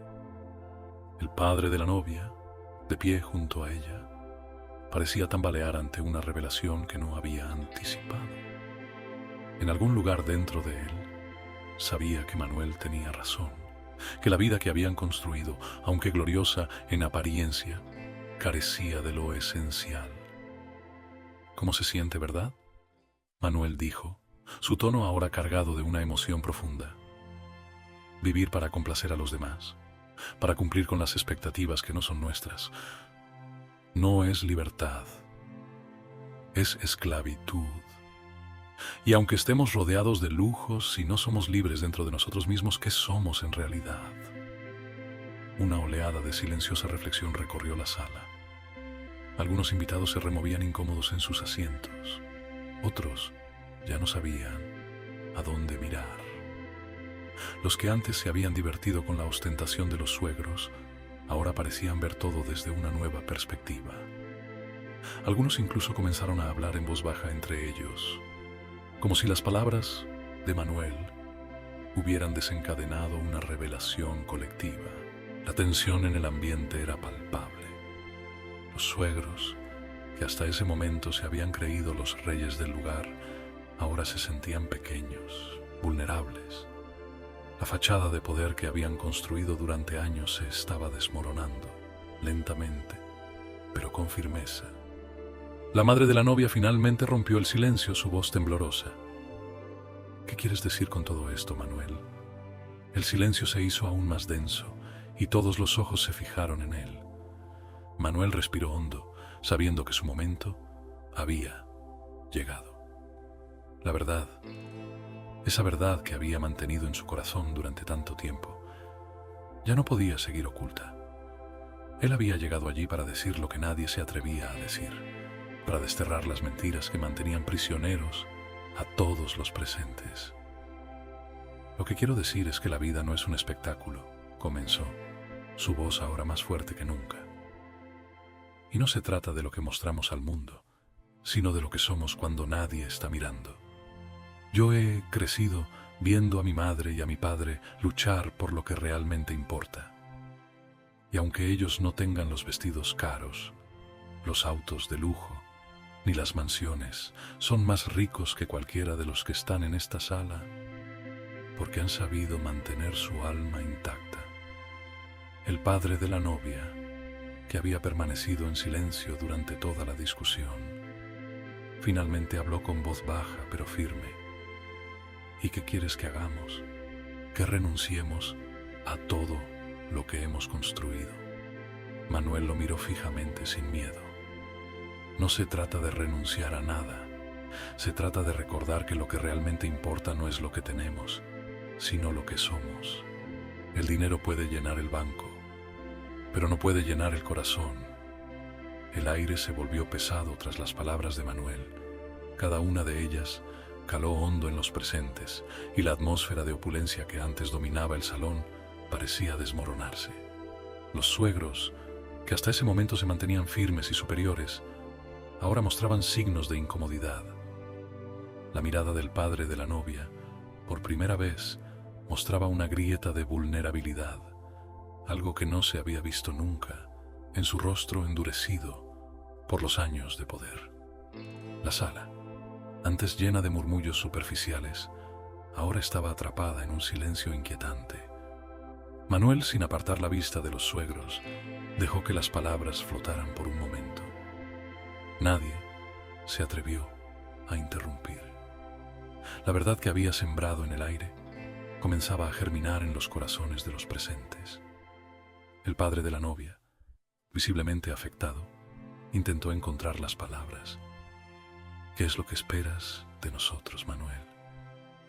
El padre de la novia, de pie junto a ella, parecía tambalear ante una revelación que no había anticipado. En algún lugar dentro de él, sabía que Manuel tenía razón, que la vida que habían construido, aunque gloriosa en apariencia, carecía de lo esencial. ¿Cómo se siente, verdad?, Manuel dijo, su tono ahora cargado de una emoción profunda. Vivir para complacer a los demás, para cumplir con las expectativas que no son nuestras, no es libertad, es esclavitud. Y aunque estemos rodeados de lujos, si no somos libres dentro de nosotros mismos, ¿qué somos en realidad? Una oleada de silenciosa reflexión recorrió la sala. Algunos invitados se removían incómodos en sus asientos, otros ya no sabían a dónde mirar. Los que antes se habían divertido con la ostentación de los suegros, ahora parecían ver todo desde una nueva perspectiva. Algunos incluso comenzaron a hablar en voz baja entre ellos, como si las palabras de Manuel hubieran desencadenado una revelación colectiva. La tensión en el ambiente era palpable. Los suegros, que hasta ese momento se habían creído los reyes del lugar, ahora se sentían pequeños, vulnerables. La fachada de poder que habían construido durante años se estaba desmoronando, lentamente, pero con firmeza. La madre de la novia finalmente rompió el silencio, su voz temblorosa. ¿Qué quieres decir con todo esto, Manuel? El silencio se hizo aún más denso y todos los ojos se fijaron en él. Manuel respiró hondo, sabiendo que su momento había llegado. La verdad, esa verdad que había mantenido en su corazón durante tanto tiempo, ya no podía seguir oculta. Él había llegado allí para decir lo que nadie se atrevía a decir, para desterrar las mentiras que mantenían prisioneros a todos los presentes. Lo que quiero decir es que la vida no es un espectáculo, comenzó, su voz ahora más fuerte que nunca. Y no se trata de lo que mostramos al mundo, sino de lo que somos cuando nadie está mirando. Yo he crecido viendo a mi madre y a mi padre luchar por lo que realmente importa. Y aunque ellos no tengan los vestidos caros, los autos de lujo, ni las mansiones, son más ricos que cualquiera de los que están en esta sala, porque han sabido mantener su alma intacta. El padre de la novia, que había permanecido en silencio durante toda la discusión, finalmente habló con voz baja pero firme. ¿Y qué quieres que hagamos? Que renunciemos a todo lo que hemos construido. Manuel lo miró fijamente sin miedo. No se trata de renunciar a nada. Se trata de recordar que lo que realmente importa no es lo que tenemos, sino lo que somos. El dinero puede llenar el banco, pero no puede llenar el corazón. El aire se volvió pesado tras las palabras de Manuel. Cada una de ellas caló hondo en los presentes y la atmósfera de opulencia que antes dominaba el salón parecía desmoronarse. Los suegros, que hasta ese momento se mantenían firmes y superiores, ahora mostraban signos de incomodidad. La mirada del padre de la novia, por primera vez, mostraba una grieta de vulnerabilidad, algo que no se había visto nunca en su rostro endurecido por los años de poder. La sala, antes llena de murmullos superficiales, ahora estaba atrapada en un silencio inquietante. Manuel, sin apartar la vista de los suegros, dejó que las palabras flotaran por un momento. Nadie se atrevió a interrumpir. La verdad que había sembrado en el aire comenzaba a germinar en los corazones de los presentes. El padre de la novia, visiblemente afectado, intentó encontrar las palabras. ¿Qué es lo que esperas de nosotros, Manuel?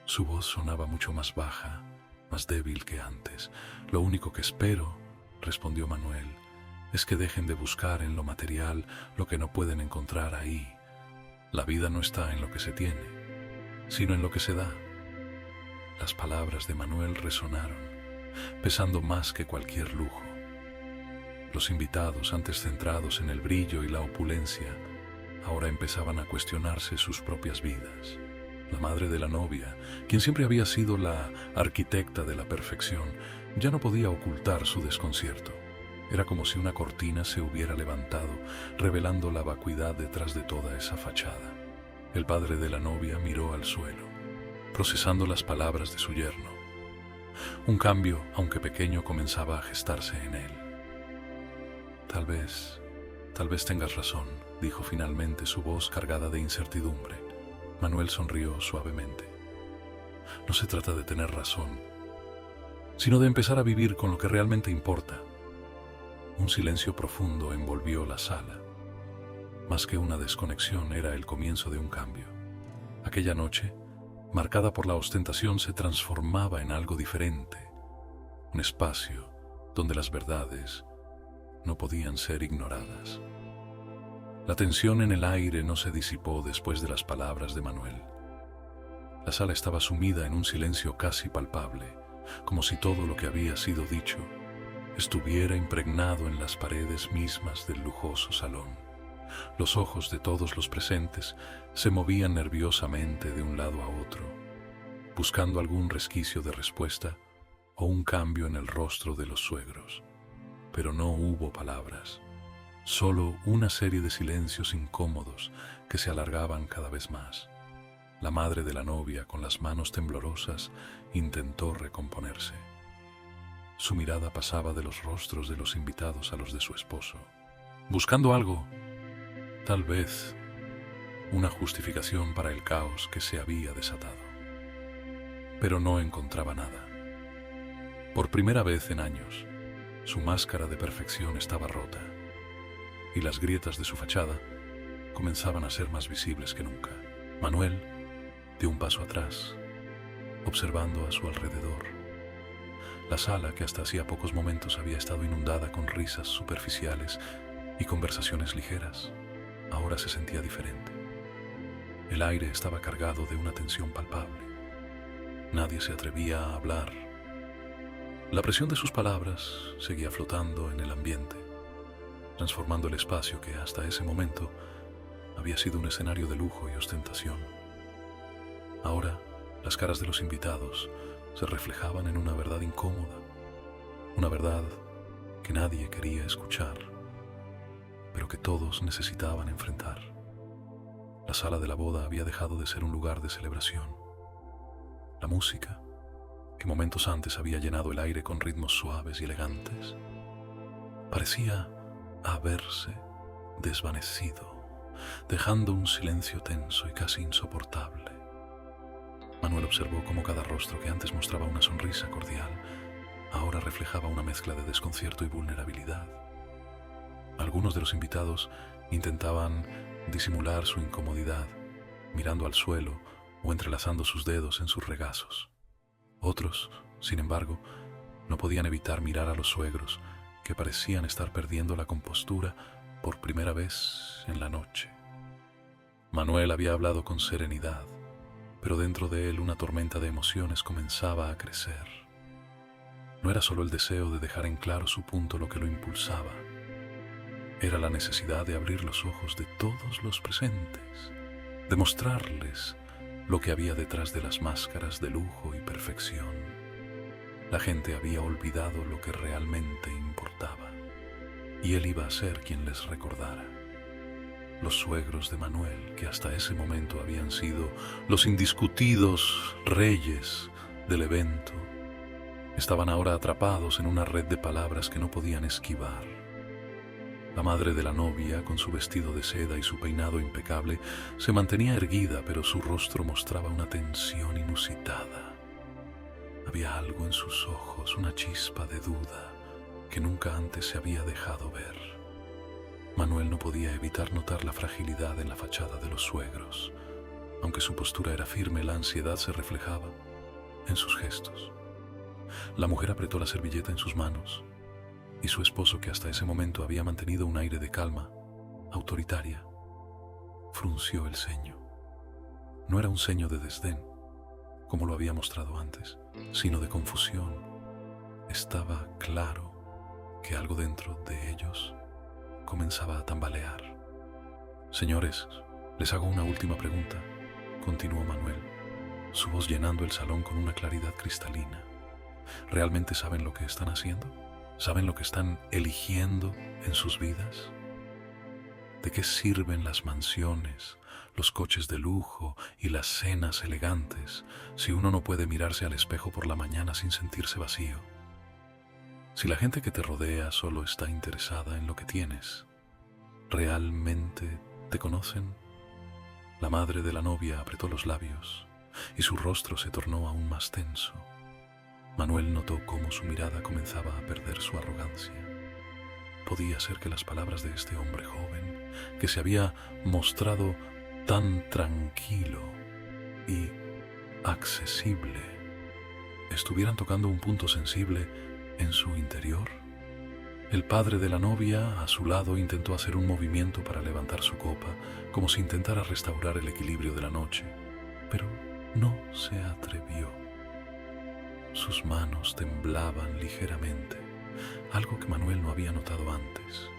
Su voz sonaba mucho más baja, más débil que antes. Lo único que espero, respondió Manuel, es que dejen de buscar en lo material lo que no pueden encontrar ahí. La vida no está en lo que se tiene, sino en lo que se da. Las palabras de Manuel resonaron, pesando más que cualquier lujo. Los invitados, antes centrados en el brillo y la opulencia, ahora empezaban a cuestionarse sus propias vidas. La madre de la novia, quien siempre había sido la arquitecta de la perfección, ya no podía ocultar su desconcierto. Era como si una cortina se hubiera levantado, revelando la vacuidad detrás de toda esa fachada. El padre de la novia miró al suelo, procesando las palabras de su yerno. Un cambio, aunque pequeño, comenzaba a gestarse en él. Tal vez tengas razón, dijo finalmente, su voz cargada de incertidumbre. Manuel sonrió suavemente. No se trata de tener razón, sino de empezar a vivir con lo que realmente importa. Un silencio profundo envolvió la sala. Más que una desconexión, era el comienzo de un cambio. Aquella noche, marcada por la ostentación, se transformaba en algo diferente. Un espacio donde las verdades no podían ser ignoradas. La tensión en el aire no se disipó después de las palabras de Manuel. La sala estaba sumida en un silencio casi palpable, como si todo lo que había sido dicho estuviera impregnado en las paredes mismas del lujoso salón. Los ojos de todos los presentes se movían nerviosamente de un lado a otro, buscando algún resquicio de respuesta o un cambio en el rostro de los suegros. Pero no hubo palabras, solo una serie de silencios incómodos que se alargaban cada vez más. La madre de la novia, con las manos temblorosas, intentó recomponerse. Su mirada pasaba de los rostros de los invitados a los de su esposo, buscando algo, tal vez una justificación para el caos que se había desatado. Pero no encontraba nada. Por primera vez en años, su máscara de perfección estaba rota, y las grietas de su fachada comenzaban a ser más visibles que nunca. Manuel dio un paso atrás, observando a su alrededor. La sala, que hasta hacía pocos momentos había estado inundada con risas superficiales y conversaciones ligeras, ahora se sentía diferente. El aire estaba cargado de una tensión palpable. Nadie se atrevía a hablar. La presión de sus palabras seguía flotando en el ambiente, transformando el espacio que hasta ese momento había sido un escenario de lujo y ostentación. Ahora, las caras de los invitados se reflejaban en una verdad incómoda, una verdad que nadie quería escuchar, pero que todos necesitaban enfrentar. La sala de la boda había dejado de ser un lugar de celebración. La música, que momentos antes había llenado el aire con ritmos suaves y elegantes, parecía haberse desvanecido, dejando un silencio tenso y casi insoportable. Manuel observó cómo cada rostro que antes mostraba una sonrisa cordial ahora reflejaba una mezcla de desconcierto y vulnerabilidad. Algunos de los invitados intentaban disimular su incomodidad, mirando al suelo o entrelazando sus dedos en sus regazos. Otros, sin embargo, no podían evitar mirar a los suegros, que parecían estar perdiendo la compostura por primera vez en la noche. Manuel había hablado con serenidad, pero dentro de él una tormenta de emociones comenzaba a crecer. No era solo el deseo de dejar en claro su punto lo que lo impulsaba. Era la necesidad de abrir los ojos de todos los presentes, de mostrarles lo que había detrás de las máscaras de lujo y perfección. La gente había olvidado lo que realmente importaba, y él iba a ser quien les recordara. Los suegros de Manuel, que hasta ese momento habían sido los indiscutidos reyes del evento, estaban ahora atrapados en una red de palabras que no podían esquivar. La madre de la novia, con su vestido de seda y su peinado impecable, se mantenía erguida, pero su rostro mostraba una tensión inusitada. Había algo en sus ojos, una chispa de duda que nunca antes se había dejado ver. Manuel no podía evitar notar la fragilidad en la fachada de los suegros. Aunque su postura era firme, la ansiedad se reflejaba en sus gestos. La mujer apretó la servilleta en sus manos, y su esposo, que hasta ese momento había mantenido un aire de calma autoritaria, frunció el ceño. No era un ceño de desdén, como lo había mostrado antes, sino de confusión. Estaba claro que algo dentro de ellos comenzaba a tambalear. «Señores, les hago una última pregunta», continuó Manuel, su voz llenando el salón con una claridad cristalina. ¿Realmente saben lo que están haciendo? ¿Saben lo que están eligiendo en sus vidas? ¿De qué sirven las mansiones, los coches de lujo y las cenas elegantes si uno no puede mirarse al espejo por la mañana sin sentirse vacío? Si la gente que te rodea solo está interesada en lo que tienes, ¿realmente te conocen? La madre de la novia apretó los labios y su rostro se tornó aún más tenso. Manuel notó cómo su mirada comenzaba a perder su arrogancia. Podía ser que las palabras de este hombre joven, que se había mostrado tan tranquilo y accesible, estuvieran tocando un punto sensible en su interior. El padre de la novia, a su lado, intentó hacer un movimiento para levantar su copa, como si intentara restaurar el equilibrio de la noche, pero no se atrevió. Sus manos temblaban ligeramente, algo que Manuel no había notado antes.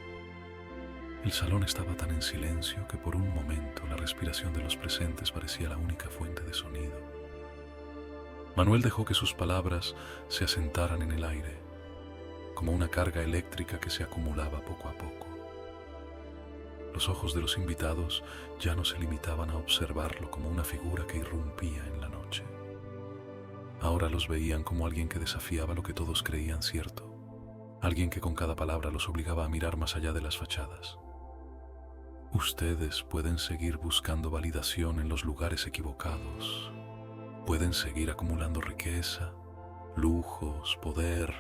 El salón estaba tan en silencio que por un momento la respiración de los presentes parecía la única fuente de sonido. Manuel dejó que sus palabras se asentaran en el aire, como una carga eléctrica que se acumulaba poco a poco. Los ojos de los invitados ya no se limitaban a observarlo como una figura que irrumpía en la noche. Ahora los veían como alguien que desafiaba lo que todos creían cierto, alguien que con cada palabra los obligaba a mirar más allá de las fachadas. Ustedes pueden seguir buscando validación en los lugares equivocados. Pueden seguir acumulando riqueza, lujos, poder,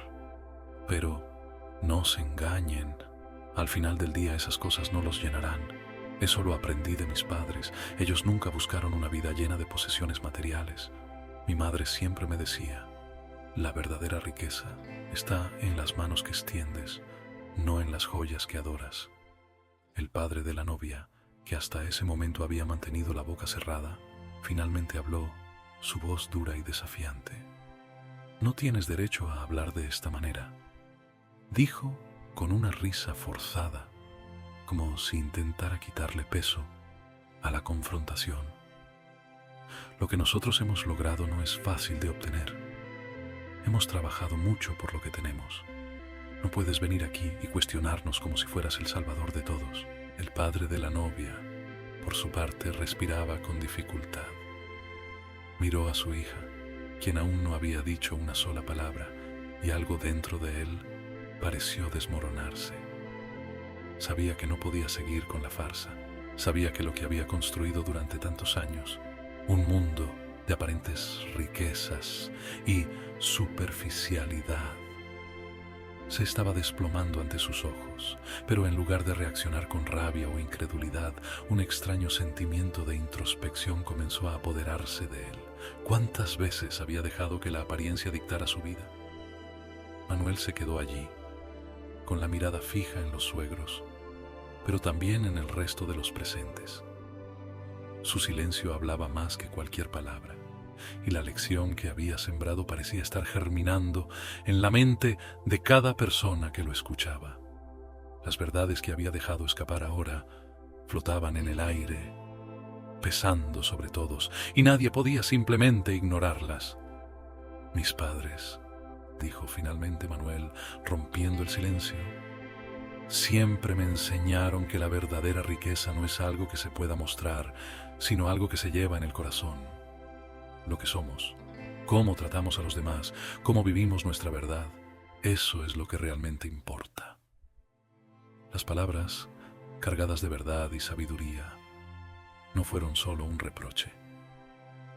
pero no se engañen. Al final del día esas cosas no los llenarán. Eso lo aprendí de mis padres. Ellos nunca buscaron una vida llena de posesiones materiales. Mi madre siempre me decía, la verdadera riqueza está en las manos que extiendes, no en las joyas que adoras. El padre de la novia, que hasta ese momento había mantenido la boca cerrada, finalmente habló, su voz dura y desafiante. No tienes derecho a hablar de esta manera, dijo con una risa forzada, como si intentara quitarle peso a la confrontación. Lo que nosotros hemos logrado no es fácil de obtener. Hemos trabajado mucho por lo que tenemos. No puedes venir aquí y cuestionarnos como si fueras el salvador de todos. El padre de la novia, por su parte, respiraba con dificultad. Miró a su hija, quien aún no había dicho una sola palabra, y algo dentro de él pareció desmoronarse. Sabía que no podía seguir con la farsa. Sabía que lo que había construido durante tantos años, un mundo de aparentes riquezas y superficialidad, se estaba desplomando ante sus ojos, pero en lugar de reaccionar con rabia o incredulidad, un extraño sentimiento de introspección comenzó a apoderarse de él. ¿Cuántas veces había dejado que la apariencia dictara su vida? Manuel se quedó allí, con la mirada fija en los suegros, pero también en el resto de los presentes. Su silencio hablaba más que cualquier palabra, y la lección que había sembrado parecía estar germinando en la mente de cada persona que lo escuchaba. Las verdades que había dejado escapar ahora flotaban en el aire, pesando sobre todos, y nadie podía simplemente ignorarlas. Mis padres, dijo finalmente Manuel, rompiendo el silencio, siempre me enseñaron que la verdadera riqueza no es algo que se pueda mostrar, sino algo que se lleva en el corazón. Lo que somos, cómo tratamos a los demás, cómo vivimos nuestra verdad, eso es lo que realmente importa. Las palabras, cargadas de verdad y sabiduría, no fueron solo un reproche,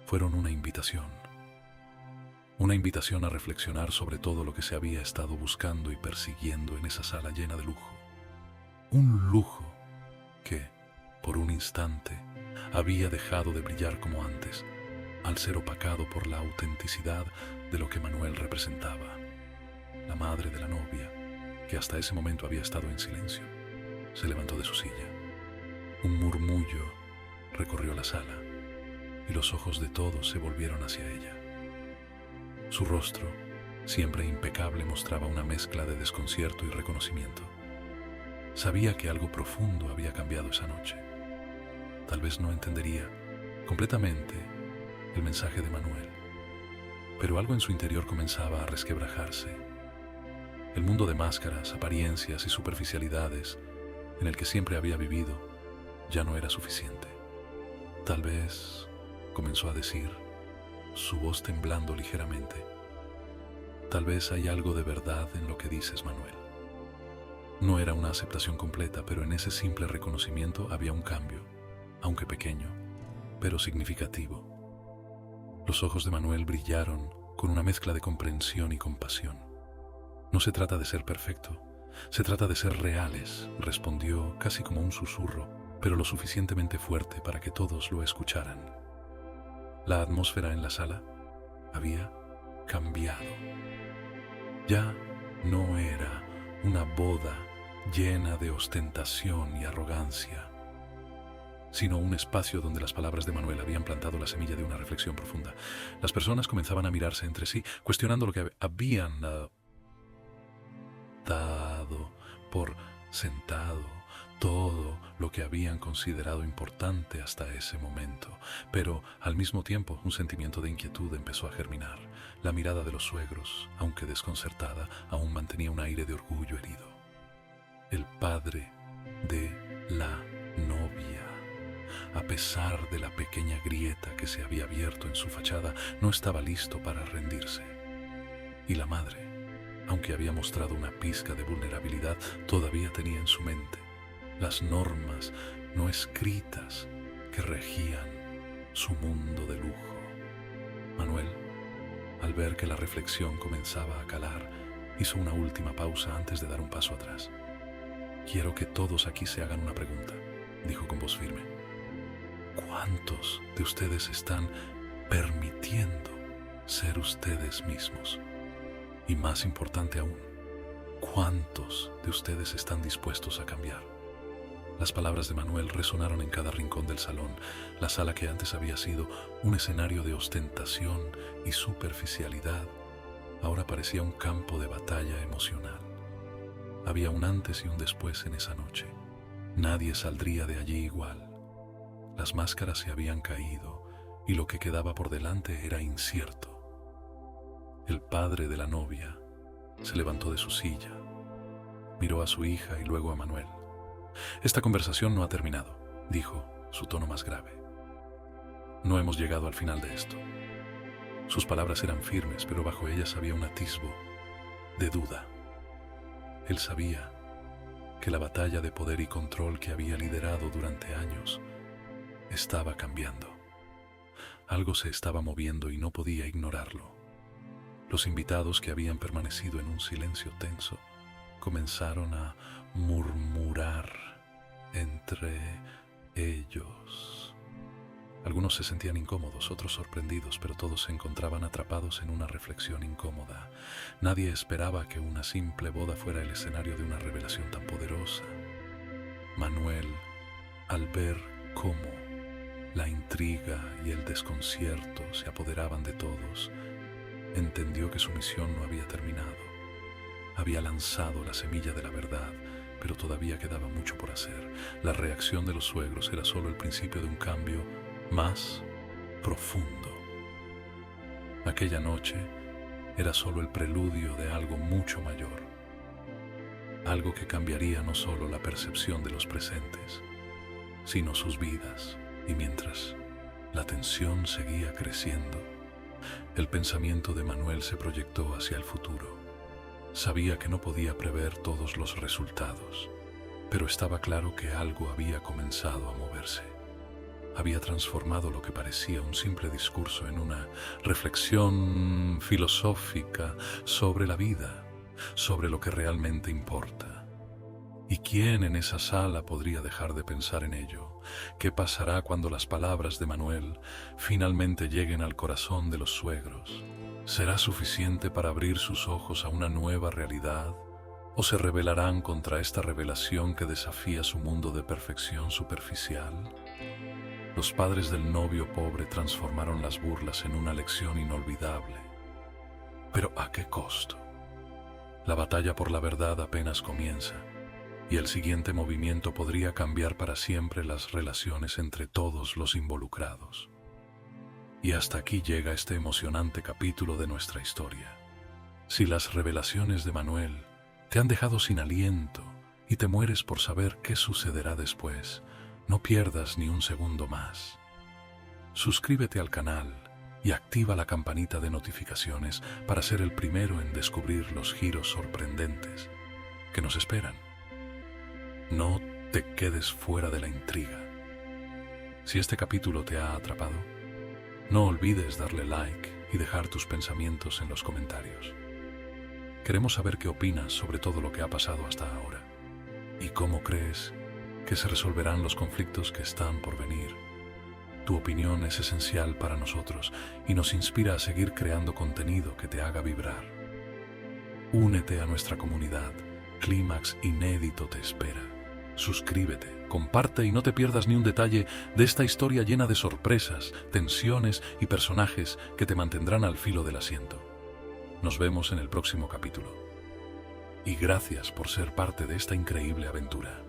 fueron una invitación a reflexionar sobre todo lo que se había estado buscando y persiguiendo en esa sala llena de lujo. Un lujo que, por un instante, había dejado de brillar como antes, al ser opacado por la autenticidad de lo que Manuel representaba. La madre de la novia, que hasta ese momento había estado en silencio, se levantó de su silla. Un murmullo recorrió la sala y los ojos de todos se volvieron hacia ella. Su rostro, siempre impecable, mostraba una mezcla de desconcierto y reconocimiento. Sabía que algo profundo había cambiado esa noche. Tal vez no entendería completamente el mensaje de Manuel, pero algo en su interior comenzaba a resquebrajarse. El mundo de máscaras, apariencias y superficialidades en el que siempre había vivido ya no era suficiente. Tal vez, comenzó a decir, su voz temblando ligeramente, tal vez hay algo de verdad en lo que dices, Manuel. No era una aceptación completa, pero en ese simple reconocimiento había un cambio, aunque pequeño, pero significativo. Los ojos de Manuel brillaron con una mezcla de comprensión y compasión. No se trata de ser perfecto, se trata de ser reales, respondió casi como un susurro, pero lo suficientemente fuerte para que todos lo escucharan. La atmósfera en la sala había cambiado. Ya no era una boda llena de ostentación y arrogancia. sino un espacio donde las palabras de Manuel habían plantado la semilla de una reflexión profunda. Las personas comenzaban a mirarse entre sí, cuestionando lo que habían dado por sentado, todo lo que habían considerado importante hasta ese momento. Pero al mismo tiempo un sentimiento de inquietud empezó a germinar. La mirada de los suegros, aunque desconcertada, aún mantenía un aire de orgullo herido. El padre de la novia, a pesar de la pequeña grieta que se había abierto en su fachada, no estaba listo para rendirse. Y la madre, aunque había mostrado una pizca de vulnerabilidad, todavía tenía en su mente las normas no escritas que regían su mundo de lujo. Manuel, al ver que la reflexión comenzaba a calar, hizo una última pausa antes de dar un paso atrás. «Quiero que todos aquí se hagan una pregunta», dijo con voz firme. «¿Cuántos de ustedes están permitiendo ser ustedes mismos? Y más importante aún, ¿cuántos de ustedes están dispuestos a cambiar?». Las palabras de Manuel resonaron en cada rincón del salón. La sala que antes había sido un escenario de ostentación y superficialidad, ahora parecía un campo de batalla emocional. Había un antes y un después en esa noche. Nadie saldría de allí igual. Las máscaras se habían caído y lo que quedaba por delante era incierto. El padre de la novia se levantó de su silla, miró a su hija y luego a Manuel. «Esta conversación no ha terminado», dijo, su tono más grave. «No hemos llegado al final de esto». Sus palabras eran firmes, pero bajo ellas había un atisbo de duda. Él sabía que la batalla de poder y control que había liderado durante años estaba cambiando. Algo se estaba moviendo y no podía ignorarlo. Los invitados, que habían permanecido en un silencio tenso, comenzaron a murmurar entre ellos. Algunos se sentían incómodos, otros sorprendidos, pero todos se encontraban atrapados en una reflexión incómoda. Nadie esperaba que una simple boda fuera el escenario de una revelación tan poderosa. Manuel, al ver cómo la intriga y el desconcierto se apoderaban de todos, entendió que su misión no había terminado. Había lanzado la semilla de la verdad, pero todavía quedaba mucho por hacer. La reacción de los suegros era solo el principio de un cambio más profundo. Aquella noche era solo el preludio de algo mucho mayor, algo que cambiaría no solo la percepción de los presentes, sino sus vidas. Y mientras la tensión seguía creciendo, el pensamiento de Manuel se proyectó hacia el futuro. Sabía que no podía prever todos los resultados, pero estaba claro que algo había comenzado a moverse. Había transformado lo que parecía un simple discurso en una reflexión filosófica sobre la vida, sobre lo que realmente importa. ¿Y quién en esa sala podría dejar de pensar en ello? ¿Qué pasará cuando las palabras de Manuel finalmente lleguen al corazón de los suegros? ¿Será suficiente para abrir sus ojos a una nueva realidad? ¿O se rebelarán contra esta revelación que desafía su mundo de perfección superficial? Los padres del novio pobre transformaron las burlas en una lección inolvidable. ¿Pero a qué costo? La batalla por la verdad apenas comienza, y el siguiente movimiento podría cambiar para siempre las relaciones entre todos los involucrados. Y hasta aquí llega este emocionante capítulo de nuestra historia. Si las revelaciones de Manuel te han dejado sin aliento y te mueres por saber qué sucederá después, no pierdas ni un segundo más. Suscríbete al canal y activa la campanita de notificaciones para ser el primero en descubrir los giros sorprendentes que nos esperan. No te quedes fuera de la intriga. Si este capítulo te ha atrapado, no olvides darle like y dejar tus pensamientos en los comentarios. Queremos saber qué opinas sobre todo lo que ha pasado hasta ahora y cómo crees que se resolverán los conflictos que están por venir. Tu opinión es esencial para nosotros y nos inspira a seguir creando contenido que te haga vibrar. Únete a nuestra comunidad. Clímax Inédito te espera. suscríbete, comparte y no te pierdas ni un detalle de esta historia llena de sorpresas, tensiones y personajes que te mantendrán al filo del asiento. Nos vemos en el próximo capítulo. Y gracias por ser parte de esta increíble aventura.